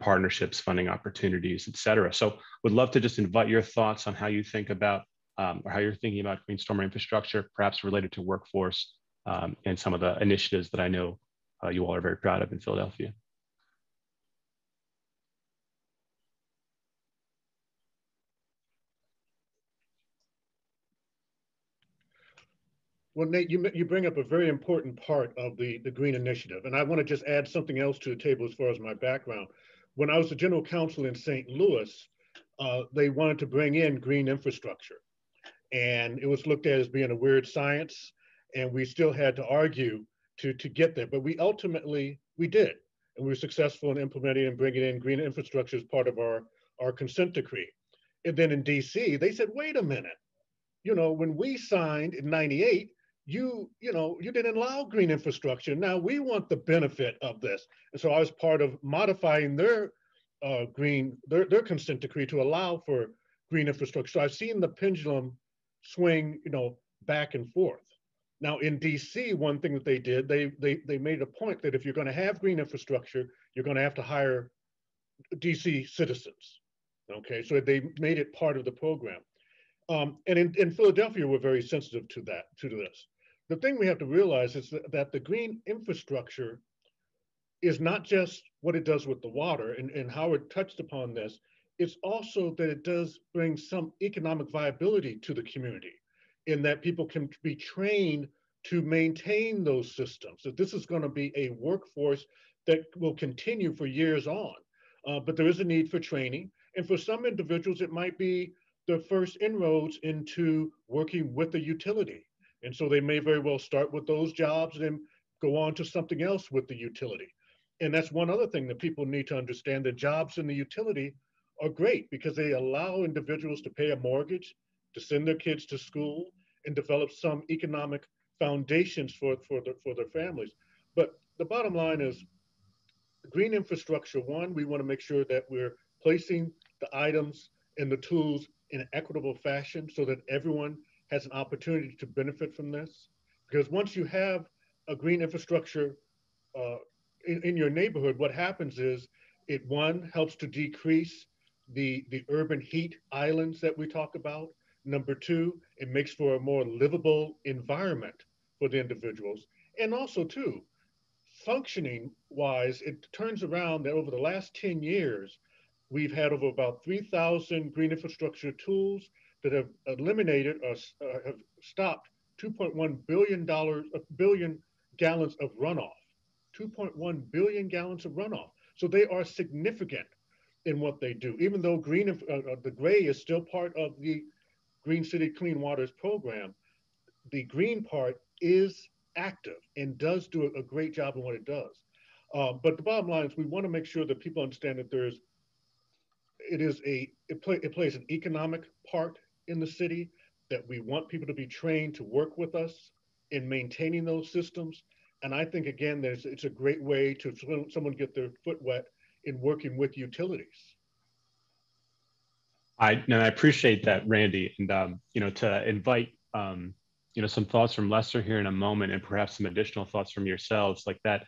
partnerships, funding opportunities, et cetera. So would love to just invite your thoughts on how you think about or how you're thinking about green stormwater infrastructure, perhaps related to workforce and some of the initiatives that I know you all are very proud of in Philadelphia. Well, Nate, you bring up a very important part of the Green Initiative. And I want to just add something else to the table as far as my background. When I was the general counsel in St. Louis, they wanted to bring in green infrastructure. And it was looked at as being a weird science. And we still had to argue to get there. But we did. And we were successful in implementing and bringing in green infrastructure as part of our consent decree. And then in DC, they said, wait a minute. When we signed in '98, you didn't allow green infrastructure. Now we want the benefit of this. And so I was part of modifying their consent decree to allow for green infrastructure. So I've seen the pendulum swing, back and forth. Now in DC, one thing that they did, they made a point that if you're going to have green infrastructure, you're going to have to hire DC citizens. Okay, so they made it part of the program. And in Philadelphia, we're very sensitive to this. The thing we have to realize is that the green infrastructure is not just what it does with the water, and Howard touched upon this. It's also that it does bring some economic viability to the community, in that people can be trained to maintain those systems. That this is going to be a workforce that will continue for years on. But there is a need for training. And for some individuals, it might be their first inroads into working with the utility. And so they may very well start with those jobs and then go on to something else with the utility. And that's one other thing that people need to understand, that jobs in the utility are great because they allow individuals to pay a mortgage, to send their kids to school, and develop some economic foundations for their families. But the bottom line is, green infrastructure, one, we want to make sure that we're placing the items and the tools in an equitable fashion so that everyone has an opportunity to benefit from this. Because once you have a green infrastructure in your neighborhood, what happens is it, one, helps to decrease the urban heat islands that we talk about. Number two, it makes for a more livable environment for the individuals. And also too, functioning wise, it turns around that over the last 10 years, we've had over about 3,000 green infrastructure tools that have eliminated or have stopped $2.1 billion gallons of runoff. 2.1 billion gallons of runoff. So they are significant in what they do. Even though the gray is still part of the Green City Clean Waters program, the green part is active and does do a great job in what it does. But the bottom line is we want to make sure that people understand that it plays an economic part in the city, that we want people to be trained to work with us in maintaining those systems. And I think, again, it's a great way to someone get their foot wet in working with utilities. I appreciate that, Randy, and to invite some thoughts from Lester here in a moment, and perhaps some additional thoughts from yourselves, like that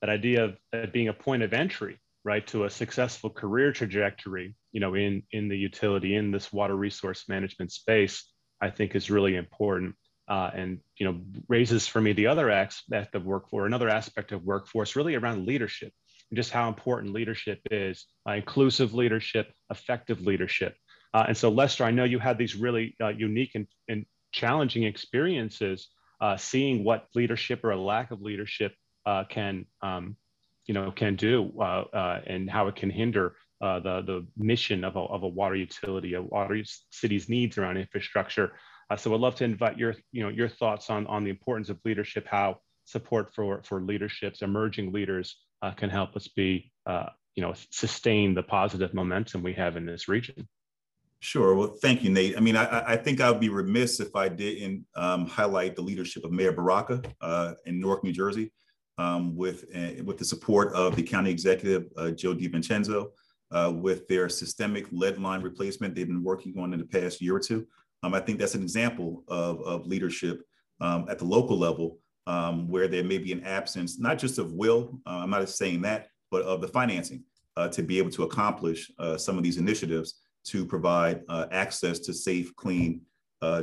idea of that being a point of entry, right, to a successful career trajectory, in the utility, in this water resource management space, I think is really important. And raises for me the other aspect of workforce, really around leadership, and just how important leadership is, inclusive leadership, effective leadership. And so, Lester, I know you had these really unique and challenging experiences, seeing what leadership or a lack of leadership can do, and how it can hinder the mission of a water utility, a water city's needs around infrastructure. So I'd love to invite your thoughts on the importance of leadership, how support for leaderships, emerging leaders can help us sustain the positive momentum we have in this region. Sure. Well, thank you, Nate. I mean, I think I would be remiss if I didn't highlight the leadership of Mayor Baraka in Newark, New Jersey, with the support of the county executive, Joe DiVincenzo, with their systemic lead line replacement they've been working on in the past year or two. I think that's an example of leadership at the local level, where there may be an absence, not just of will, I'm not saying that, but of the financing to be able to accomplish some of these initiatives to provide access to safe, clean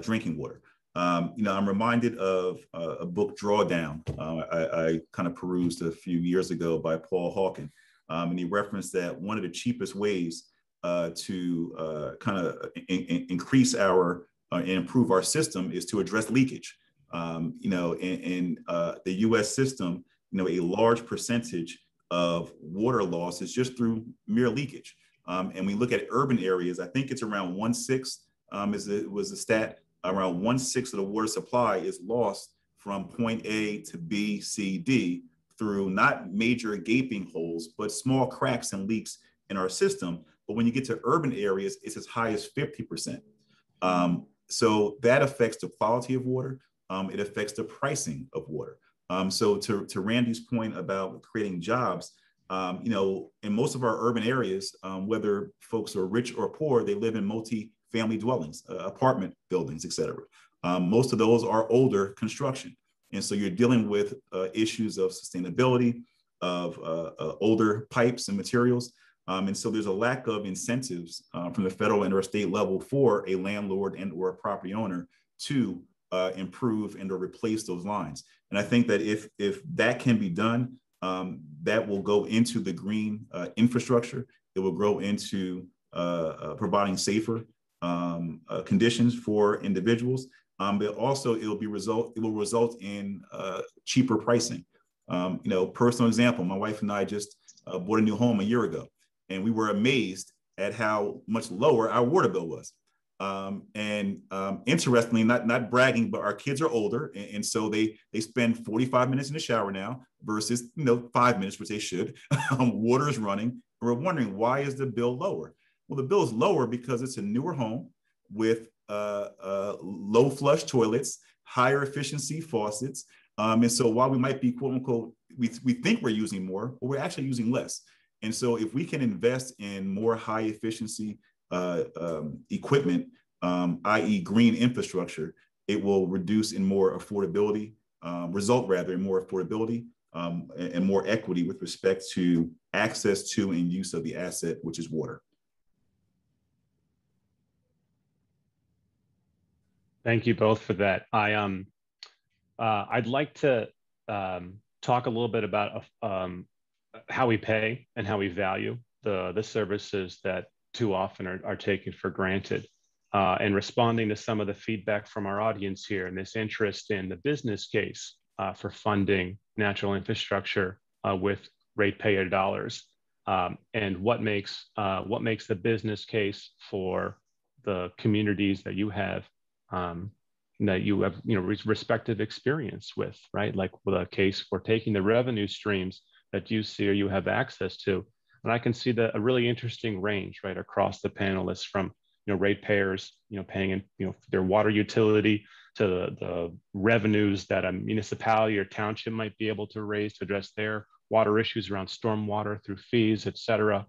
drinking water. I'm reminded of a book, Drawdown, I kind of perused a few years ago by Paul Hawken, and he referenced that one of the cheapest ways to kind of increase our and improve our system is to address leakage. In the U.S. system, a large percentage of water loss is just through mere leakage. And we look at urban areas, I think it's around 1/6 was the stat, around 1/6 of the water supply is lost from point A to B, C, D through not major gaping holes, but small cracks and leaks in our system. But when you get to urban areas, it's as high as 50%. So that affects the quality of water. It affects the pricing of water. So to Randy's point about creating jobs, in most of our urban areas, whether folks are rich or poor, they live in multi-family dwellings, apartment buildings, et cetera. Most of those are older construction. And so you're dealing with issues of sustainability, of older pipes and materials. And so there's a lack of incentives from the federal and or state level for a landlord and or a property owner to improve and or replace those lines. And I think that if that can be done, that will go into the green infrastructure. It will grow into providing safer conditions for individuals. But also it will result in cheaper pricing. Personal example, my wife and I just bought a new home a year ago, and we were amazed at how much lower our water bill was. Interestingly, not bragging, but our kids are older, and so they spend 45 minutes in the shower now versus 5 minutes, which they should. Water is running, and we're wondering, why is the bill lower? Well, the bill is lower because it's a newer home with low flush toilets, higher efficiency faucets, and so while we might be quote unquote, we think we're using more, but we're actually using less. And so if we can invest in more high efficiency equipment, i.e. green infrastructure, it will reduce in more affordability, result rather in more affordability and more equity with respect to access to and use of the asset, which is water. Thank you both for that. I'd like to talk a little bit about how we pay and how we value the services that too often are taken for granted. And responding to some of the feedback from our audience here and this interest in the business case for funding natural infrastructure with ratepayer dollars, and what makes the business case for the communities that you have respective experience with, right? Like with a case for taking the revenue streams that you see or you have access to. And I can see a really interesting range right across the panelists, from ratepayers paying their water utility to the revenues that a municipality or township might be able to raise to address their water issues around stormwater through fees, et cetera,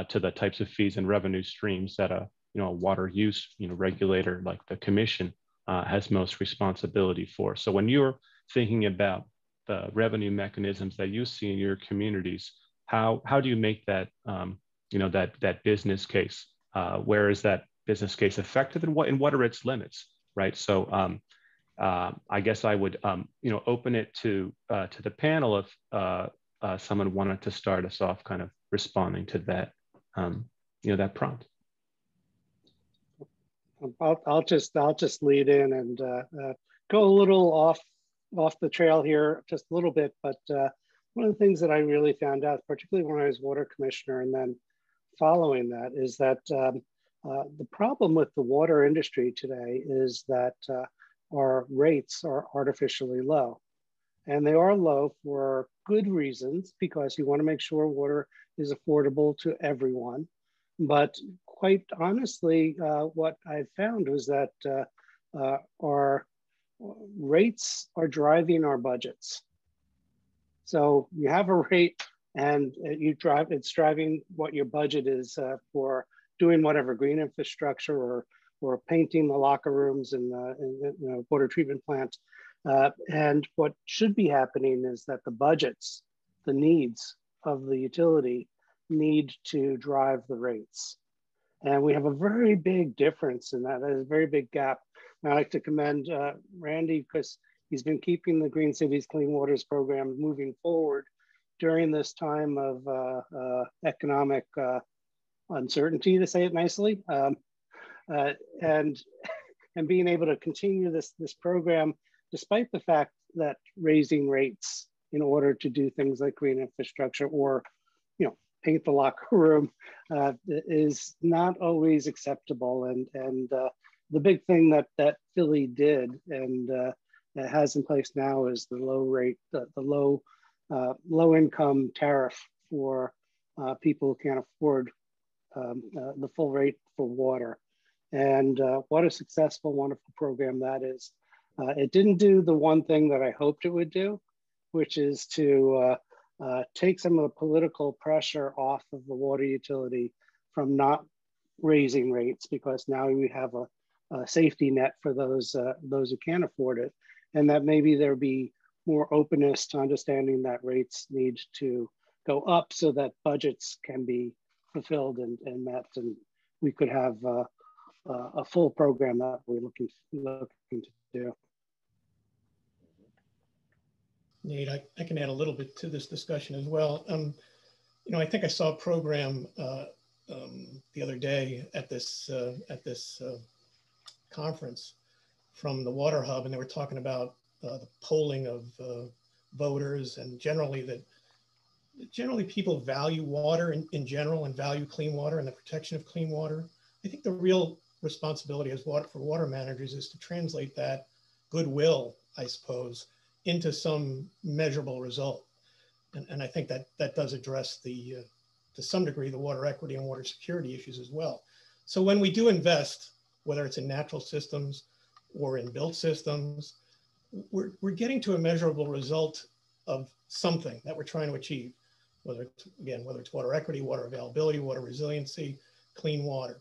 to the types of fees and revenue streams that a water use regulator like the commission has most responsibility for. So when you're thinking about the revenue mechanisms that you see in your communities, how do you make that that business case? Where is that business case effective, and what are its limits, right? So I guess I would open it to the panel if someone wanted to start us off, kind of responding to that that prompt. I'll just lead in and go a little off the trail here, just a little bit. But one of the things that I really found out, particularly when I was water commissioner, and then following that, is that the problem with the water industry today is that our rates are artificially low. And they are low for good reasons, because you want to make sure water is affordable to everyone. But quite honestly, what I found was that our rates are driving our budgets. So you have a rate and it's driving what your budget is for doing whatever green infrastructure or painting the locker rooms in water treatment plants. And what should be happening is that the budgets, the needs of the utility, need to drive the rates. And we have a very big difference in that. There's a very big gap. And I'd like to commend Randy, because he's been keeping the Green Cities Clean Waters program moving forward during this time of economic uncertainty, to say it nicely, and being able to continue this program despite the fact that raising rates in order to do things like green infrastructure or paint the locker room is not always acceptable. And the big thing that Philly did and has in place now is the low rate, the low income tariff for people who can't afford the full rate for water. And what a successful, wonderful program that is. It didn't do the one thing that I hoped it would do, which is to take some of the political pressure off of the water utility from not raising rates, because now we have a safety net for those who can't afford it, and that maybe there be more openness to understanding that rates need to go up so that budgets can be fulfilled and met, and we could have a full program that we're looking to do. Nate, I can add a little bit to this discussion as well. I think I saw a program the other day at this conference from the Water Hub, and they were talking about the polling of voters, and generally that generally people value water in general and value clean water and the protection of clean water. I think the real responsibility as for water managers is to translate that goodwill, I suppose, into some measurable result. And I think that does address the, to some degree, the water equity and water security issues as well. So when we do invest, whether it's in natural systems or in built systems, we're getting to a measurable result of something that we're trying to achieve, whether it's water equity, water availability, water resiliency, clean water.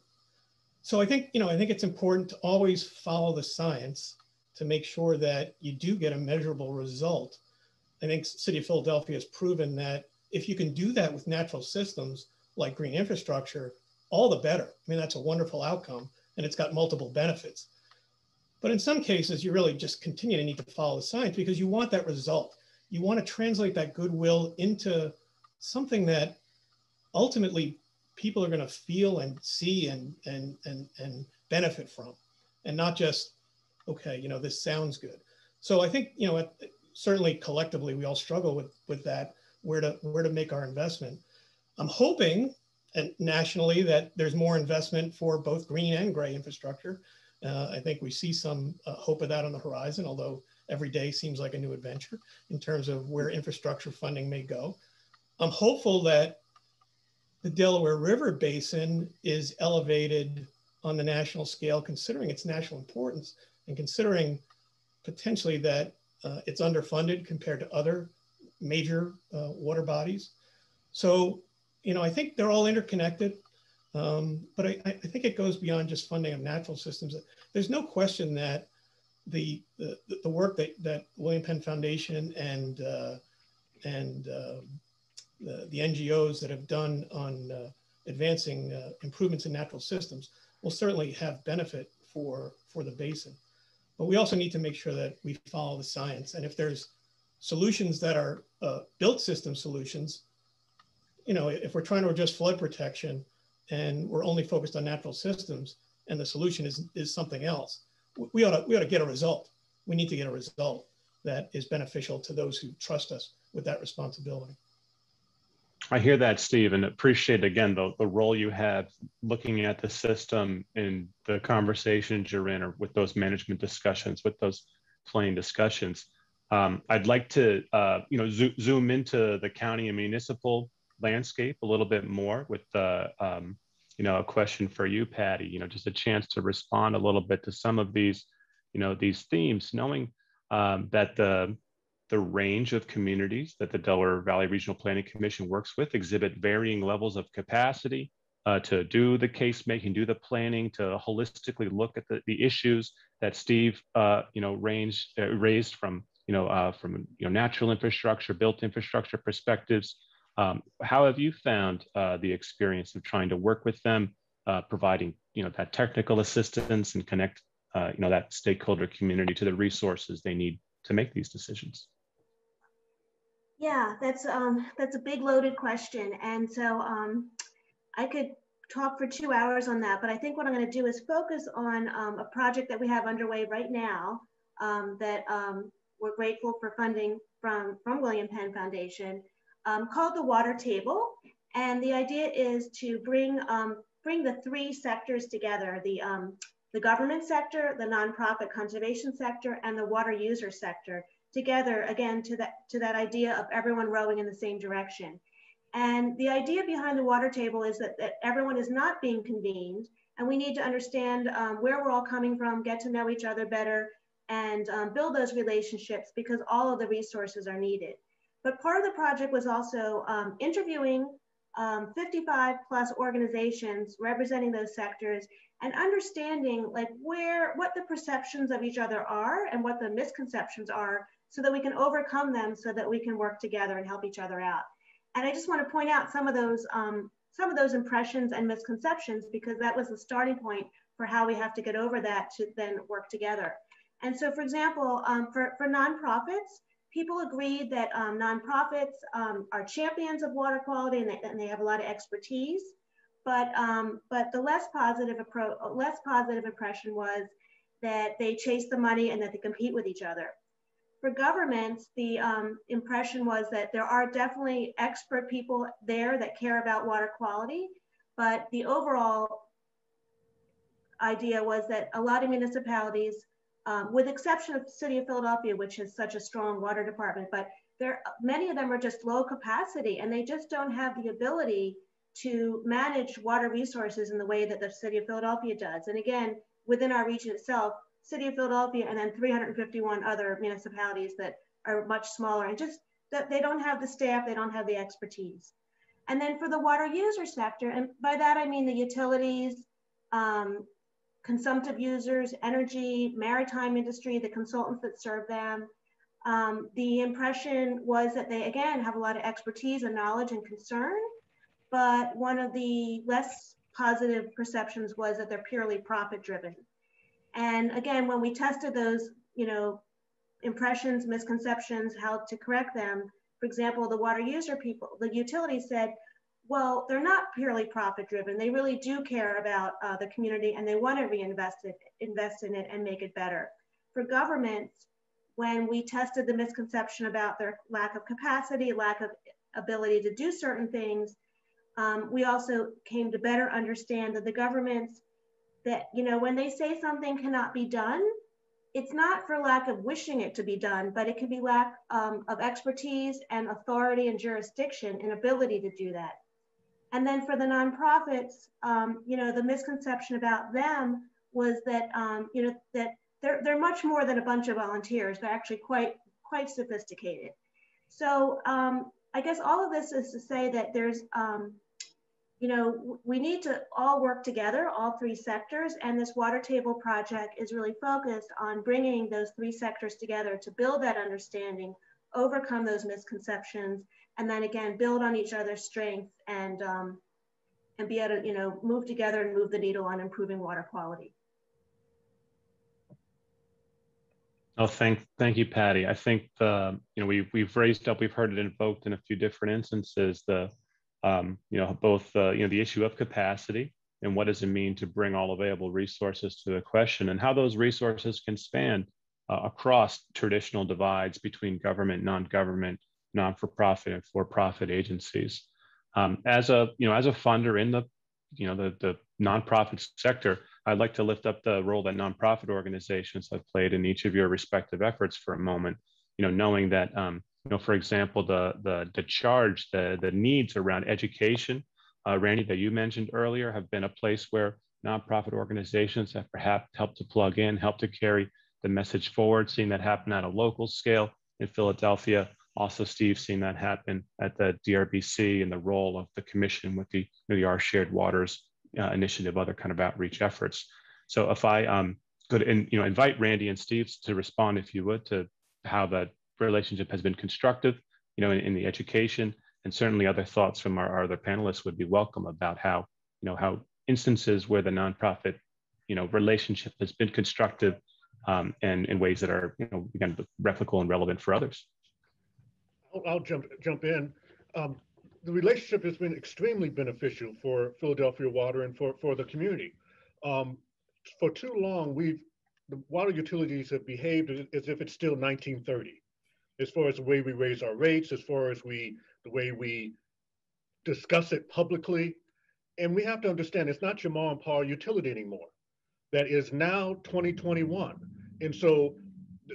So I think it's important to always follow the science to make sure that you do get a measurable result. I think City of Philadelphia has proven that if you can do that with natural systems like green infrastructure, all the better. I mean, that's a wonderful outcome and it's got multiple benefits. But in some cases, you really just continue to need to follow the science because you want that result. You want to translate that goodwill into something that ultimately people are going to feel and see and benefit from, and not just, okay, this sounds good. So I think, certainly collectively, we all struggle with that, where to make our investment. I'm hoping, and nationally, that there's more investment for both green and gray infrastructure. I think we see some hope of that on the horizon, although every day seems like a new adventure in terms of where infrastructure funding may go. I'm hopeful that the Delaware River Basin is elevated on the national scale, considering its national importance and considering potentially that it's underfunded compared to other major water bodies. So, I think they're all interconnected, but I think it goes beyond just funding of natural systems. There's no question that the work that William Penn Foundation and the NGOs that have done on advancing improvements in natural systems will certainly have benefit for the basin. But we also need to make sure that we follow the science. And if there's solutions that are built system solutions, if we're trying to address flood protection and we're only focused on natural systems and the solution is something else, we ought to get a result. We need to get a result that is beneficial to those who trust us with that responsibility. I hear that, Steve, and appreciate, again, the role you have looking at the system in the conversations you're in, or with those management discussions, with those plain discussions. I'd like to zoom into the county and municipal landscape a little bit more with a question for you, Patty, just a chance to respond a little bit to some of these themes, knowing that the range of communities that the Delaware Valley Regional Planning Commission works with exhibit varying levels of capacity to do the case making, do the planning, to holistically look at the issues that Steve raised from natural infrastructure, built infrastructure perspectives. How have you found the experience of trying to work with them, providing that technical assistance and connect that stakeholder community to the resources they need to make these decisions? Yeah, that's a big loaded question. And so I could talk for 2 hours on that, but I think what I'm going to do is focus on a project that we have underway right now that we're grateful for funding from William Penn Foundation, called the Water Table. And the idea is to bring the three sectors together, the government sector, the nonprofit conservation sector, and the water user sector together, again, to that idea of everyone rowing in the same direction. And the idea behind the Water Table is that everyone is not being convened, and we need to understand where we're all coming from, get to know each other better, and build those relationships, because all of the resources are needed. But part of the project was also interviewing 55 plus organizations representing those sectors, and understanding what the perceptions of each other are and what the misconceptions are, so that we can overcome them, so that we can work together and help each other out. And I just want to point out some of those impressions and misconceptions, because that was the starting point for how we have to get over that to then work together. And so, for example, for nonprofits, people agreed that nonprofits are champions of water quality, and they have a lot of expertise. But the less positive impression was that they chase the money and that they compete with each other. For governments, the impression was that there are definitely expert people there that care about water quality, but the overall idea was that a lot of municipalities, with exception of the city of Philadelphia, which has such a strong water department, but many of them are just low capacity and they just don't have the ability to manage water resources in the way that the city of Philadelphia does. And again, within our region itself, city of Philadelphia and then 351 other municipalities that are much smaller, and just that they don't have the staff, they don't have the expertise. And then for the water user sector, and by that I mean the utilities, consumptive users, energy, maritime industry, the consultants that serve them. The impression was that they, again, have a lot of expertise and knowledge and concern, but one of the less positive perceptions was that they're purely profit driven. And again, when we tested those, impressions, misconceptions, how to correct them, for example, the water user people, the utilities said, well, they're not purely profit driven. They really do care about the community and they want to invest in it and make it better. For governments, when we tested the misconception about their lack of capacity, lack of ability to do certain things, we also came to better understand that the governments, that, when they say something cannot be done, it's not for lack of wishing it to be done, but it can be lack of expertise and authority and jurisdiction and ability to do that. And then for the nonprofits, the misconception about them was that, that they're much more than a bunch of volunteers. They're actually quite sophisticated. So I guess all of this is to say that there's, we need to all work together, all three sectors, and this water table project is really focused on bringing those three sectors together to build that understanding, overcome those misconceptions, and then again, build on each other's strengths and be able to, move together and move the needle on improving water quality. Oh, thank you, Patty. I think we've raised up, we've heard it invoked in a few different instances. The both the issue of capacity and what does it mean to bring all available resources to the question, and how those resources can span across traditional divides between government, non-government, non-for-profit, and for-profit agencies. As a funder in the nonprofit sector, I'd like to lift up the role that nonprofit organizations have played in each of your respective efforts for a moment. Knowing that for example, the charge, the needs around education, Randy, that you mentioned earlier, have been a place where nonprofit organizations have perhaps helped to plug in, helped to carry the message forward. Seeing that happen at a local scale in Philadelphia. Also, Steve, seeing that happen at the DRBC and the role of the commission with the Our Shared Waters initiative, other kind of outreach efforts. So if I could invite Randy and Steve to respond, if you would, to how that relationship has been constructive, in the education, and certainly other thoughts from our other panelists would be welcome about how instances where the nonprofit, relationship has been constructive and in ways that are, again, replicable and relevant for others. I'll jump in. The relationship has been extremely beneficial for Philadelphia Water and for the community. For too long, the water utilities have behaved as if it's still 1930, as far as the way we raise our rates, as far as the way we discuss it publicly. And we have to understand it's not your mom and pa utility anymore. That is now 2021. And so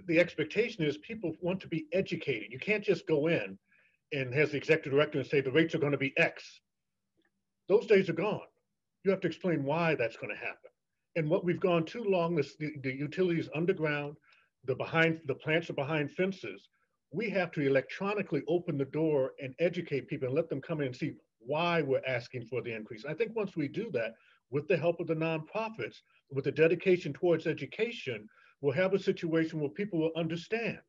the expectation is people want to be educated. You can't just go in and has the executive director and say the rates are going to be X. Those days are gone. You have to explain why that's going to happen. And what we've gone too long, the utilities underground, the plants are behind fences. We have to electronically open the door and educate people and let them come in and see why we're asking for the increase. I think once we do that, with the help of the nonprofits, with the dedication towards education, we'll have a situation where people will understand.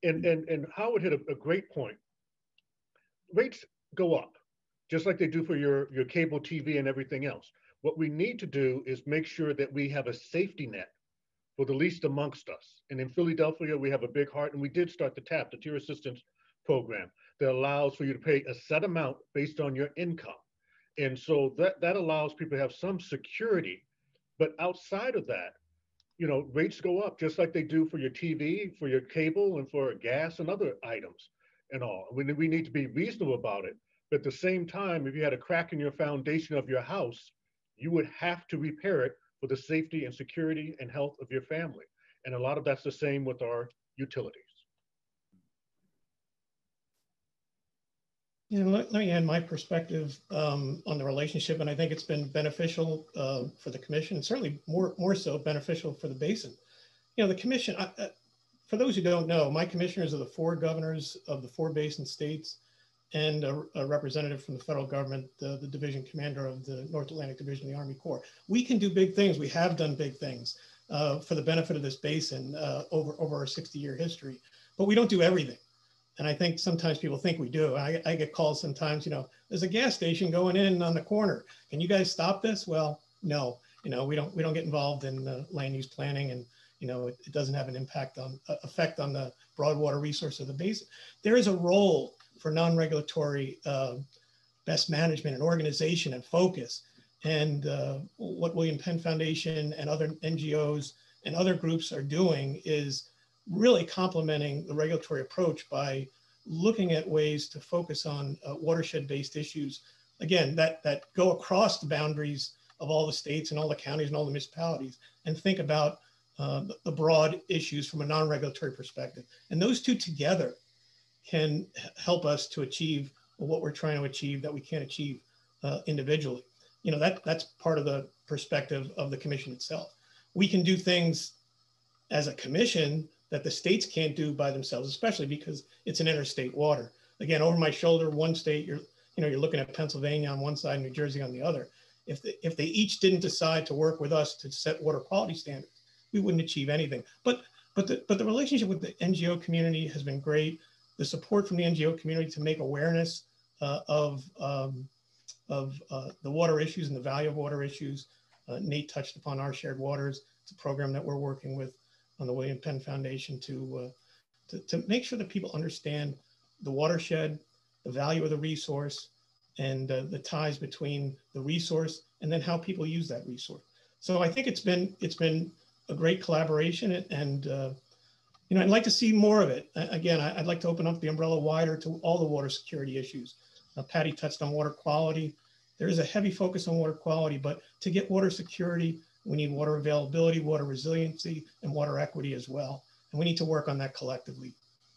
And Howard hit a great point. Rates go up, just like they do for your cable TV and everything else. What we need to do is make sure that we have a safety net for the least amongst us. And in Philadelphia, we have a big heart, and we did start the TAP, the Tier Assistance Program, that allows for you to pay a set amount based on your income. And so that allows people to have some security. But outside of that, rates go up just like they do for your TV, for your cable, and for gas and other items and all. We need to be reasonable about it. But at the same time, if you had a crack in your foundation of your house, you would have to repair it for the safety and security and health of your family. And a lot of that's the same with our utilities. Let me add my perspective on the relationship, and I think it's been beneficial for the commission, and certainly more so beneficial for the basin. The commission, for those who don't know, my commissioners are the 4 governors of the 4 basin states and a representative from the federal government, the division commander of the North Atlantic Division of the Army Corps. We can do big things. We have done big things for the benefit of this basin over our 60-year history, but we don't do everything. And I think sometimes people think we do. I get calls sometimes, there's a gas station going in on the corner. Can you guys stop this? Well, no, we don't get involved in land use planning, and it doesn't have an effect on the broad water resource of the basin. There is a role for non-regulatory best management and organization and focus. And what William Penn Foundation and other NGOs and other groups are doing is really complementing the regulatory approach by looking at ways to focus on watershed-based issues, again, that go across the boundaries of all the states and all the counties and all the municipalities, and think about the broad issues from a non-regulatory perspective. And those two together can help us to achieve what we're trying to achieve that we can't achieve individually. That's part of the perspective of the commission itself. We can do things as a commission that the states can't do by themselves, especially because it's an interstate water. Again, over my shoulder, one state, you're looking at Pennsylvania on one side, New Jersey on the other. If they each didn't decide to work with us to set water quality standards, we wouldn't achieve anything. But the relationship with the NGO community has been great. The support from the NGO community to make awareness of the water issues and the value of water issues. Nate touched upon Our Shared Waters. It's a program that we're working with on the William Penn Foundation to make sure that people understand the watershed, the value of the resource, and the ties between the resource and then how people use that resource. So I think it's been a great collaboration, and I'd like to see more of it. Again, I'd like to open up the umbrella wider to all the water security issues. Patty touched on water quality. There is a heavy focus on water quality, but to get water security, we need water availability, water resiliency, and water equity as well. And we need to work on that collectively,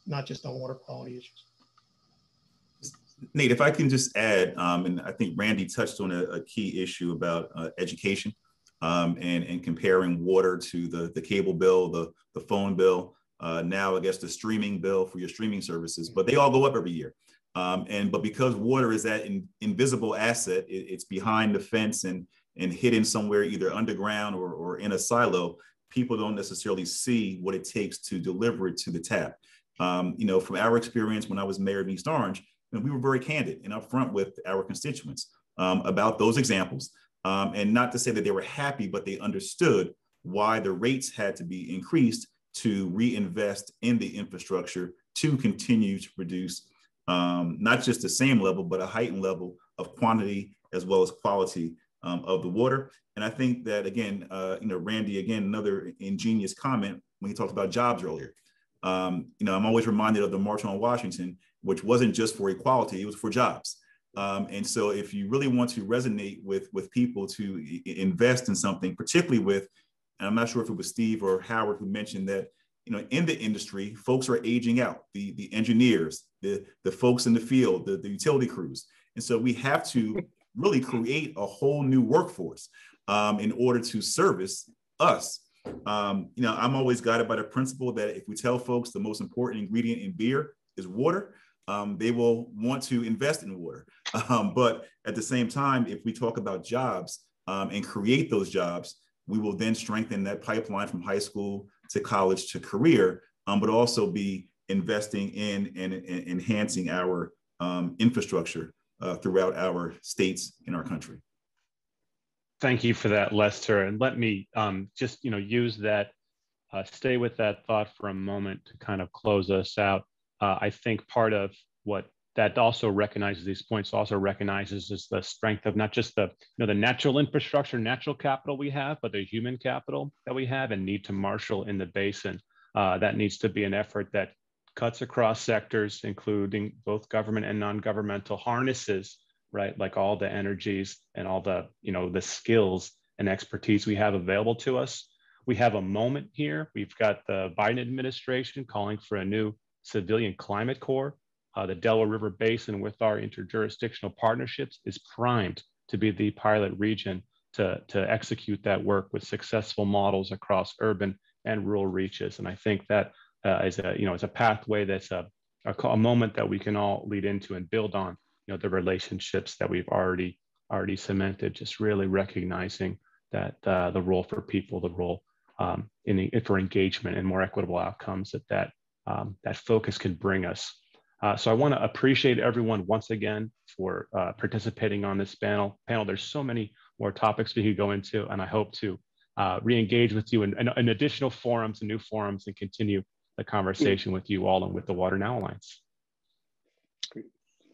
not just on water quality issues. Nate, if I can just add, and I think Randy touched on a key issue about education and comparing water to the cable bill, the phone bill, now I guess the streaming bill for your streaming services, but they all go up every year. But because water is that invisible asset, it's behind the fence and hidden somewhere either underground or in a silo, people don't necessarily see what it takes to deliver it to the tap. From our experience when I was mayor of East Orange, we were very candid and upfront with our constituents about those examples. And not to say that they were happy, but they understood why the rates had to be increased to reinvest in the infrastructure to continue to produce not just the same level, but a heightened level of quantity as well as quality of the water. And I think that, again, Randy, again, another ingenious comment when he talked about jobs earlier. I'm always reminded of the March on Washington, which wasn't just for equality, it was for jobs. And so if you really want to resonate with people to invest in something, particularly with, and I'm not sure if it was Steve or Howard who mentioned that, in the industry, folks are aging out, the engineers, the folks in the field, the utility crews. And so we have to really create a whole new workforce in order to service us. I'm always guided by the principle that if we tell folks the most important ingredient in beer is water, they will want to invest in water. But at the same time, if we talk about jobs and create those jobs, we will then strengthen that pipeline from high school to college to career, but also be investing in and enhancing our infrastructure throughout our states in our country. Thank you for that, Lester. And let me just use that, stay with that thought for a moment to kind of close us out. I think part of what that also recognizes these points, also recognizes is the strength of not just the, the natural infrastructure, natural capital we have, but the human capital that we have and need to marshal in the basin. That needs to be an effort that cuts across sectors, including both government and non-governmental, harnesses, right? Like all the energies and all the, the skills and expertise we have available to us. We have a moment here. We've got the Biden administration calling for a new civilian climate corps. The Delaware River Basin, with our interjurisdictional partnerships, is primed to be the pilot region to execute that work with successful models across urban and rural reaches. And I think that is a pathway that's a moment that we can all lead into and build on, the relationships that we've already cemented. Just really recognizing that the role for people, the role for engagement and more equitable outcomes that focus can bring us. So I want to appreciate everyone once again for participating on this panel. There's so many more topics we could go into, and I hope to re-engage with you in additional forums and new forums and continue the conversation with you all and with the Water Now Alliance.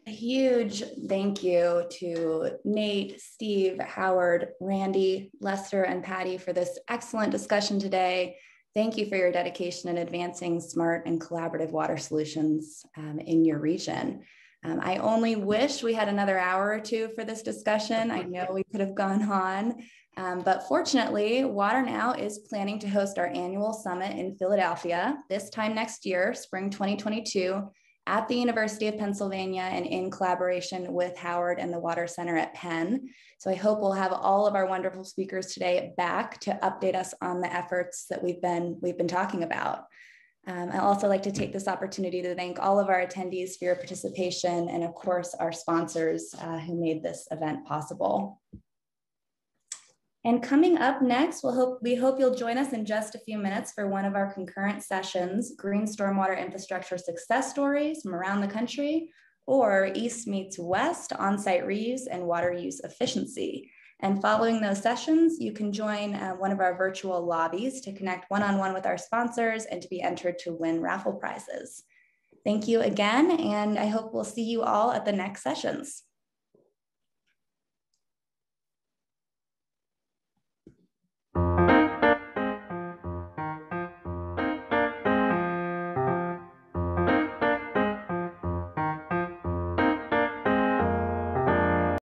A huge thank you to Nate, Steve, Howard, Randy, Lester, and Patty for this excellent discussion today. Thank you for your dedication in advancing smart and collaborative water solutions in your region. I only wish we had another hour or two for this discussion. I know we could have gone on, but fortunately, Water Now is planning to host our annual summit in Philadelphia this time next year, spring 2022, at the University of Pennsylvania and in collaboration with Howard and the Water Center at Penn. So I hope we'll have all of our wonderful speakers today back to update us on the efforts that we've been talking about. I'd also like to take this opportunity to thank all of our attendees for your participation and of course our sponsors who made this event possible. And coming up next, we hope you'll join us in just a few minutes for one of our concurrent sessions, Green Stormwater Infrastructure Success Stories from around the country, or East meets West, on-site reuse and water use efficiency. And following those sessions, you can join one of our virtual lobbies to connect one-on-one with our sponsors and to be entered to win raffle prizes. Thank you again, and I hope we'll see you all at the next sessions.